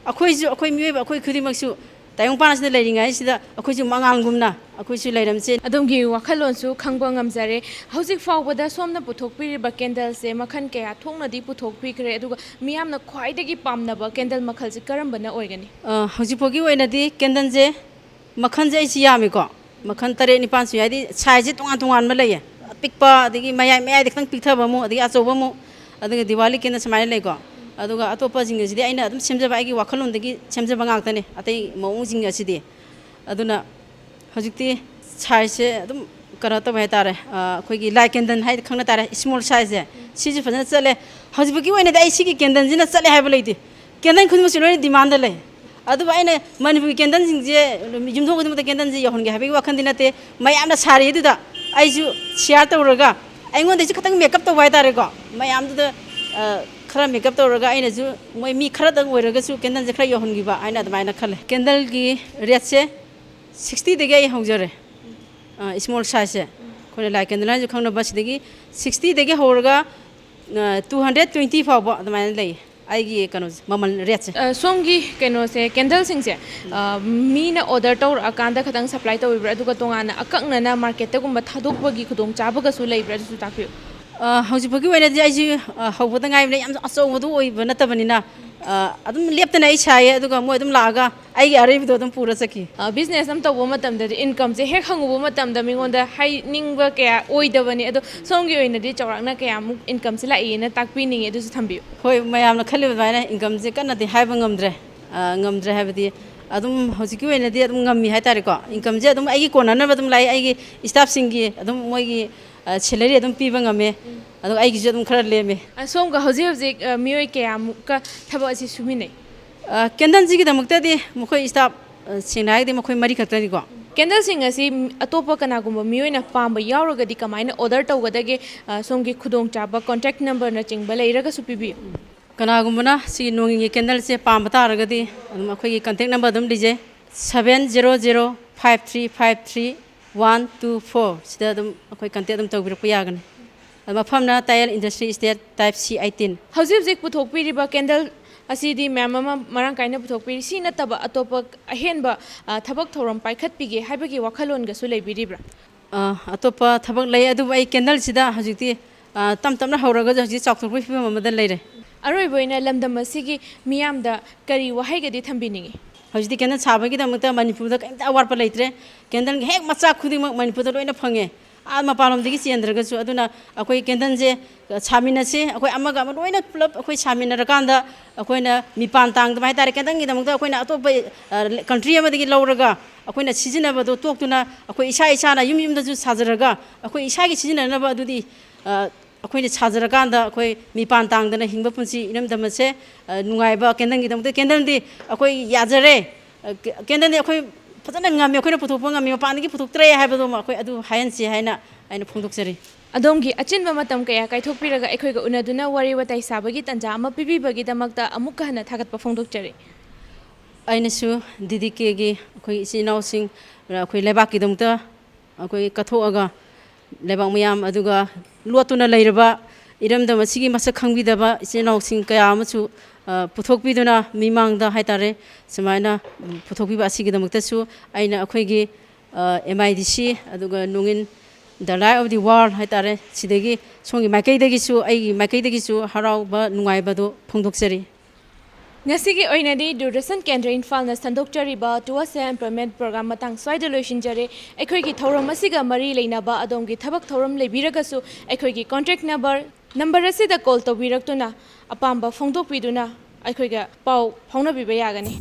ꯑꯩꯈꯣꯏꯁꯨ ꯑꯩꯈꯣꯏ ꯃꯤꯑꯣꯏꯕ ꯑꯩꯈꯣꯏ ꯈꯨꯗꯤꯡꯃꯛꯁꯨ ꯇꯥꯏꯕꯪꯄꯥꯟ ꯑꯁꯤꯗ ꯂꯩꯔꯤꯉꯩꯁꯤꯗ ꯑꯩꯈꯣꯏꯁꯨ ꯃꯉꯥꯜꯒꯨꯝꯅ ꯑꯩꯈꯣꯏꯁꯨ ꯂꯩꯔꯝꯁꯦ ꯑꯗꯣꯝꯒꯤ ꯋꯥꯈꯜꯂꯣꯟꯁꯨ ꯈꯪꯕ ꯉꯝꯖꯔꯦ ꯍꯧꯖꯤꯛ ꯐꯥꯎꯕꯗ ꯁꯣꯝꯅ ꯄꯨꯊꯣꯛꯄꯤꯔꯤꯕ ꯀꯦꯟꯗꯜꯁꯦ ꯃꯈꯜ ꯀꯌా ꯊꯣꯛꯅꯗꯤ ꯄꯨꯊꯣꯛꯄꯤꯈ꯭ꯔꯦ ꯑꯗꯨꯒ ꯃꯤꯌꯥꯝꯅ ꯈ꯭ꯋꯥꯏꯗꯒꯤ ꯄꯥꯝꯅꯕ ꯀꯦꯟꯗꯜ ꯃꯈꯜꯁꯦ ꯀꯔꯝꯕꯅ ꯑꯣꯏꯒꯅꯤ ꯍꯧꯖꯤꯛꯐꯥꯎꯒꯤ ꯑꯣꯏꯅꯗꯤ ꯀꯦꯟꯗꯜꯁꯦ ꯃꯈꯜꯁꯦ ꯑꯩꯁꯤ ꯌꯥꯝꯃꯤꯀꯣ ꯃꯈꯜ 9 ꯁꯨꯏ ꯍꯥꯏꯗꯤ ꯁꯥꯏꯖꯁꯦ ꯇꯣꯉꯥꯟ ꯇꯣꯉꯥꯟꯕ ꯂꯩꯌꯦ ꯑꯄꯤꯛꯄ ꯑꯗꯒꯤ ꯃꯌꯥꯏꯗ ꯈꯤꯇꯪ ꯄꯤꯛꯊꯕ ꯑꯃꯨꯛ ꯑꯗꯒꯤ ꯑꯆꯧꯕ ꯑꯃꯨꯛ ꯑꯗꯨꯒ ꯗꯤꯋꯥꯂꯤ ꯀꯦꯟꯗꯜ ꯁꯨꯃꯥꯏꯅ ꯂꯩꯀꯣ ꯑꯗꯨꯒ ꯑꯇꯣꯞꯄꯁꯤꯡ ꯑꯁꯤꯗꯤ ꯑꯩꯅ ꯑꯗꯨꯝ ꯁꯦꯝꯖꯕ ꯑꯩꯒꯤ ꯋꯥꯈꯜꯂꯣꯟꯗꯒꯤ ꯁꯦꯝꯖꯕ ꯉꯥꯛꯇꯅꯦ ꯑꯇꯩ ꯃꯑꯣꯡꯁꯤꯡ ꯑꯁꯤꯗꯤ ꯑꯗꯨꯅ ꯍꯧꯖꯤꯛꯇꯤ ꯁꯥꯏꯖꯁꯦ ꯑꯗꯨꯝ ꯀꯩꯅꯣ ꯇꯧꯕ ꯍꯥꯏꯇꯥꯔꯦ ꯑꯩꯈꯣꯏꯒꯤ ꯂꯥꯏꯠ ꯀꯦꯟꯗꯜ ꯍꯥꯏꯅ ꯈꯪꯅ ꯇꯥꯔꯦ ꯁ꯭ꯃꯣꯜ ꯁꯥꯏꯖꯁꯦ ꯁꯤꯁꯨ ꯐꯖꯅ ꯆꯠꯂꯦ ꯍꯧꯖꯤꯛꯐꯥꯎꯒꯤ ꯑꯣꯏꯅꯗꯤ ꯑꯩ ꯁꯤꯒꯤ ꯀꯦꯟꯗꯜꯁꯤꯅ ꯆꯠꯂꯦ ꯍꯥꯏꯕ ꯂꯩꯇꯦ ꯀꯦꯟꯗꯜ ꯈꯨꯗꯤꯡꯃꯛꯁꯨ ꯂꯣꯏꯅ ꯗꯤꯃꯥꯟꯗ ꯂꯩ ꯑꯗꯨꯕꯨ ꯑꯩꯅ ꯃꯅꯤꯄꯨꯔꯒꯤ ꯀꯦꯟꯗꯜꯁꯤꯡꯁꯦ ꯌꯨꯝꯊꯣꯡ ꯈꯨꯗꯤꯡꯃꯛꯇ ꯀꯦꯟꯗꯜꯁꯦ ꯌꯧꯍꯟꯒꯦ ꯍꯥꯏꯕꯒꯤ ꯋꯥꯈꯟꯗꯤ ꯅꯠꯇꯦ ꯃꯌꯥꯝꯅ ꯁꯥꯔꯤ ꯑꯗꯨꯗ ꯑꯩꯁꯨ ꯁꯤꯌꯥꯔ ꯇꯧꯔꯒ ꯑꯩꯉꯣꯟꯗꯩꯁꯨ ꯈꯤꯇꯪ ꯃꯦꯀꯞ ꯇꯧꯕ ꯍꯥꯏꯇꯥꯔꯦꯀꯣ ꯃꯌꯥꯝꯗꯨꯗ खरा मेकअप तौरगा अइनजु मोय मी खरादंग ओइरगसु केंडल जे खरा यहनगिबा आइना अदमाइना खले केंडल की रेट से 60 देगे आई हौजरे स्मॉल साइज से कोने लाइक केंडल जो खंगना बस देगी 60 देगे होरगा 220 फावबा अदमाइना लई आइगी कनो ममल रेट से सोमगी कनो से केंडल सिंग से मीना ऑर्डर तौर अकांदा खतंग सप्लाई तौइब्रा अदुगा तोंगाना अकंगना मार्केट तगुंबा थादोकबगी खुदोंग चाबगसु लैब्रा दुसु तापियो हौजिबगी वैनादि आइजि हौबदा गाइबने याम अचौबदु ओइबा नतबनिना अदुम लेप्तना आई साये अदुगा मोय अदुम लागा आइगी अरैबिदो अदुम पुरा चकी बिजनेस अम तौबो मतमदि इनकम से हेक हंगुबो मतमदा मिंगोंदा हाई निंगबा कया ओइदबनी अदो सोंगी ओइनदि चौराकना कया मुक इनकम से लाइना ताकपिनिंगे दुसु थंबियो होय मयामना खलिबा बायना इनकम से कन्नदि हाइबा ngamdre हाइबदि अदुम हौजिकी ओइनदि अदुम ngami हाइतारेको इनकम जे अदुम आइगी कोननबा अदुम लाई आइगी स्टाफ सिंगी अदुम मोयगी सैलरी अदुम पीबा ngame अदुम आइगी अदुम खरा लेमे सोमगा हौजि हौजि मियोय कया मुका थबा असि सुमिनै केंडल जी की दमकतदि मखोय स्टाफ सिंगनायदि मखोय मरी खतनिको केंडल सिंग असि अतोप कनागुम मियोयना पांबा यावरगदि कमाइना ऑर्डर तौगदगे सोमगी खुदोंग चाबा कांटेक्ट नंबर न चिंगबा लैरगा सुपिबि कनागुमना सी नोंगी केंडल से पांबा तारगदि अदुम मखोयगी कांटेक्ट नंबर अदुम दिजे 7005353124 सिदा अदुम मखोय कांटेक्ट अदुम तौबिरपा यागने मफमना tile industry state type C18 हौजि हौजि पुथोकपिरिबा केंडल असीदी मैम मरंग कायना पुथोकपिरि सी नतबा अतोप अहेनबा थबक थौरम पाइखतपिगे हाइबगी वखलोनगसु लैबिरिब्रा अतोप थबक लै अदु आई केंडल सिदा हजिति तम तमना हौरगा हजि चाउथोकपि फिबम अमदा लैरे ꯑꯔꯣꯏꯕ ꯑꯣꯏꯅ ꯂꯝꯗꯝ ꯑꯁꯤꯒꯤ ꯃꯤꯌꯥꯝꯗ ꯀꯔꯤ ꯋꯥꯍꯩꯒꯗꯤ ꯊꯝꯕꯤꯅꯤꯡꯉꯤ? ꯍꯧꯖꯤꯛꯇꯤ ꯀꯦꯟꯗꯜ ꯁꯥꯕꯒꯤꯗꯃꯛꯇ ꯃꯅꯤꯄꯨꯔꯗ ꯀꯩꯝꯇ ꯑꯋꯥꯠꯄ ꯂꯩꯇ꯭ꯔꯦ ꯀꯦꯟꯗꯜꯒꯤ ꯍꯦꯛ ꯃꯆꯥꯛ ꯈꯨꯗꯤꯡꯃꯛ ꯃꯅꯤꯄꯨꯔꯗ ꯂꯣꯏꯅ ꯐꯪꯉꯦ ꯃꯄꯥꯟꯂꯣꯝꯗꯒꯤ ꯆꯦꯟꯗ꯭ꯔꯒꯁꯨ ꯑꯗꯨꯅ ꯑꯩꯈꯣꯏ ꯀꯦꯟꯗꯜꯁꯦ ꯁꯥꯃꯤꯟꯅꯁꯤ ꯑꯩꯈꯣꯏ ꯑꯃꯒ ꯑꯃ ꯂꯣꯏꯅ ꯄꯨꯂꯞ ꯑꯩꯈꯣꯏ ꯁꯥꯃꯤꯟꯅꯔꯀꯥꯟꯗ ꯑꯩꯈꯣꯏꯅ ꯃꯤꯄꯥꯟ ꯇꯥꯡꯗꯕ ꯍꯥꯏꯇꯥꯔꯦ ꯀꯦꯟꯗꯜꯒꯤꯗꯃꯛꯇ ꯑꯩꯈꯣꯏꯅ ꯑꯇꯣꯞꯄ ꯀꯟꯇ꯭ꯔꯤ ꯑꯃꯗꯒꯤ ꯂꯧꯔꯒ ꯑꯩꯈꯣꯏꯅ ꯁꯤꯖꯤꯟꯅꯕꯗꯣ ꯇꯣꯛꯇꯨꯅ ꯑꯩꯈꯣꯏ ꯏꯁꯥꯅ ꯌꯨꯝꯗꯁꯨ ꯁꯥꯖꯔꯒ ꯑꯩꯈꯣꯏ ꯏꯁꯥꯒꯤ ꯁꯤꯖꯤꯟꯅꯅꯕ ꯑꯗꯨꯗꯤ ꯑꯩꯈꯣꯏꯅ ꯁꯥꯖꯔꯀꯥꯟꯗ ꯑꯩꯈꯣꯏ ꯃꯤꯄꯥꯟ ꯇꯥꯡꯗꯅ ꯍꯤꯡꯕ ꯄꯨꯟꯁꯤ ꯏꯔꯝꯗꯝ ꯑꯁꯦ ꯅꯨꯡꯉꯥꯏꯕ ꯀꯦꯟꯗꯜꯒꯤꯗꯃꯛꯇ ꯀꯦꯟꯗꯜꯗꯤ ꯑꯩꯈꯣꯏ ꯌꯥꯖꯔꯦ ꯀꯦꯟꯗꯜꯗꯤ ꯑꯩꯈꯣꯏ ꯐꯖꯅ ꯉꯝꯃꯤ ꯑꯩꯈꯣꯏꯅ ꯄꯨꯊꯣꯛꯄ ꯉꯝꯃꯤ ꯃꯄꯥꯟꯗꯒꯤ ꯄꯨꯊꯣꯛꯇ꯭ꯔꯦ ꯍꯥꯏꯕꯗꯣꯃ ꯑꯩꯈꯣꯏ ꯑꯗꯨ ꯍꯥꯏꯍꯟꯁꯤ ꯍꯥꯏꯅ ꯑꯩꯅ ꯐꯣꯡꯗꯣꯛꯆꯔꯤ ꯑꯗꯣꯝꯒꯤ ꯑꯆꯤꯟꯕ ꯃꯇꯝ ꯀꯌꯥ ꯀꯥꯏꯊꯣꯛꯄꯤꯔꯒ ꯑꯩꯈꯣꯏꯒ ꯎꯅꯗꯨꯅ ꯋꯥꯔꯤ ꯋꯥꯇꯥꯏ ꯁꯥꯕꯒꯤ ꯇꯥꯟꯖꯥ ꯑꯃ ꯄꯤꯕꯤꯕꯒꯤꯗꯃꯛꯇ ꯑꯃꯨꯛꯀ ꯍꯟꯅ ꯊꯥꯒꯠꯄ ꯐꯣꯡꯗꯣꯛꯆꯔꯤ ꯑꯩꯅꯁꯨ ꯗꯤꯗꯤ ꯀꯦꯒꯤ ꯑꯩꯈꯣꯏ ꯏꯆꯤꯜ ꯏꯅꯥꯎꯁꯤꯡ ꯑꯩꯈꯣꯏ ꯂꯩꯕꯥꯛꯀꯤꯗꯃꯛꯇ ꯑꯩꯈꯣꯏ ꯀꯠꯊꯣꯛꯑꯒ ꯂꯩꯕꯥꯛ ꯃꯌꯥꯝ ꯑꯗꯨꯒ ꯂꯣꯠꯇꯨꯅ ꯂꯩꯔꯕ ꯏꯔꯝꯗꯝ ꯑꯁꯤꯒꯤ ꯃꯁꯛ ꯈꯪꯕꯤꯗꯕ ꯏꯆꯤꯜ ꯏꯅꯥꯎꯁꯤꯡ ꯀꯌꯥ ꯑꯃꯁꯨ ꯄꯨꯊꯣꯛꯄꯤꯗꯨꯅ ꯃꯤꯃꯥꯡꯗ ꯍꯥꯏꯇꯥꯔꯦ ꯁꯨꯃꯥꯏꯅ ꯄꯨꯊꯣꯛꯄꯤꯕ ꯑꯁꯤꯒꯤꯗꯃꯛꯇꯁꯨ ꯑꯩꯅ ꯑꯩꯈꯣꯏꯒꯤ MIDC ꯑꯗꯨꯒ ꯅꯨꯡꯏꯟ ꯗ ꯂꯥꯏꯠ ꯑꯣꯐ ꯗꯤ ꯋꯥꯔꯜ ꯍꯥꯏꯇꯥꯔꯦ ꯁꯤꯗꯒꯤ ꯁꯣꯝꯒꯤ ꯃꯥꯏꯀꯩꯗꯒꯤꯁꯨ ꯑꯩꯒꯤ ꯃꯥꯏꯀꯩꯗꯒꯤꯁꯨ ꯍꯔꯥꯎꯕ ꯅꯨꯡꯉꯥꯏꯕꯗꯨ ꯐꯣꯡꯗꯣꯛꯆꯔꯤ ꯉꯁꯤꯒꯤ ꯑꯣꯏꯅꯗꯤ ꯗꯨꯔꯗꯔꯁꯟ ꯀꯦꯟꯗ꯭ꯔ ꯏꯝꯐꯥꯜꯅ ꯁꯟꯗꯣꯛꯆꯔꯤꯕ ꯇꯨꯋꯥꯔꯗ ꯁꯦꯜꯐ ꯑꯦꯝꯄ꯭ꯂꯣꯏꯃꯦꯟꯠ ꯄ꯭ꯔꯣꯒ꯭ꯔꯥꯝ ꯃꯇꯥꯡ ꯁ꯭ꯋꯥꯏꯗ ꯂꯣꯏꯁꯤꯟꯖꯔꯦ ꯑꯩꯈꯣꯏꯒꯤ ꯊꯧꯔꯝ ꯑꯁꯤꯒ ꯃꯔꯤ ꯂꯩꯅꯕ ꯑꯗꯣꯝꯒꯤ ꯊꯕꯛ ꯊꯧꯔꯝ ꯂꯩꯕꯤꯔꯒꯁꯨ ꯑꯩꯈꯣꯏꯒꯤ ꯀꯣꯟꯇꯦꯛ ꯅꯝꯕꯔ ꯑꯁꯤꯗ ꯀꯣꯜ ꯇꯧꯕꯤꯔꯛꯇꯨꯅ ꯑꯄꯥꯝꯕ ꯐꯣꯡꯗꯣꯛꯄꯤꯗꯨꯅ ꯑꯩꯈꯣꯏꯒ ꯄꯥꯎ ꯐꯥꯎꯅꯕꯤꯕ ꯌꯥꯒꯅꯤ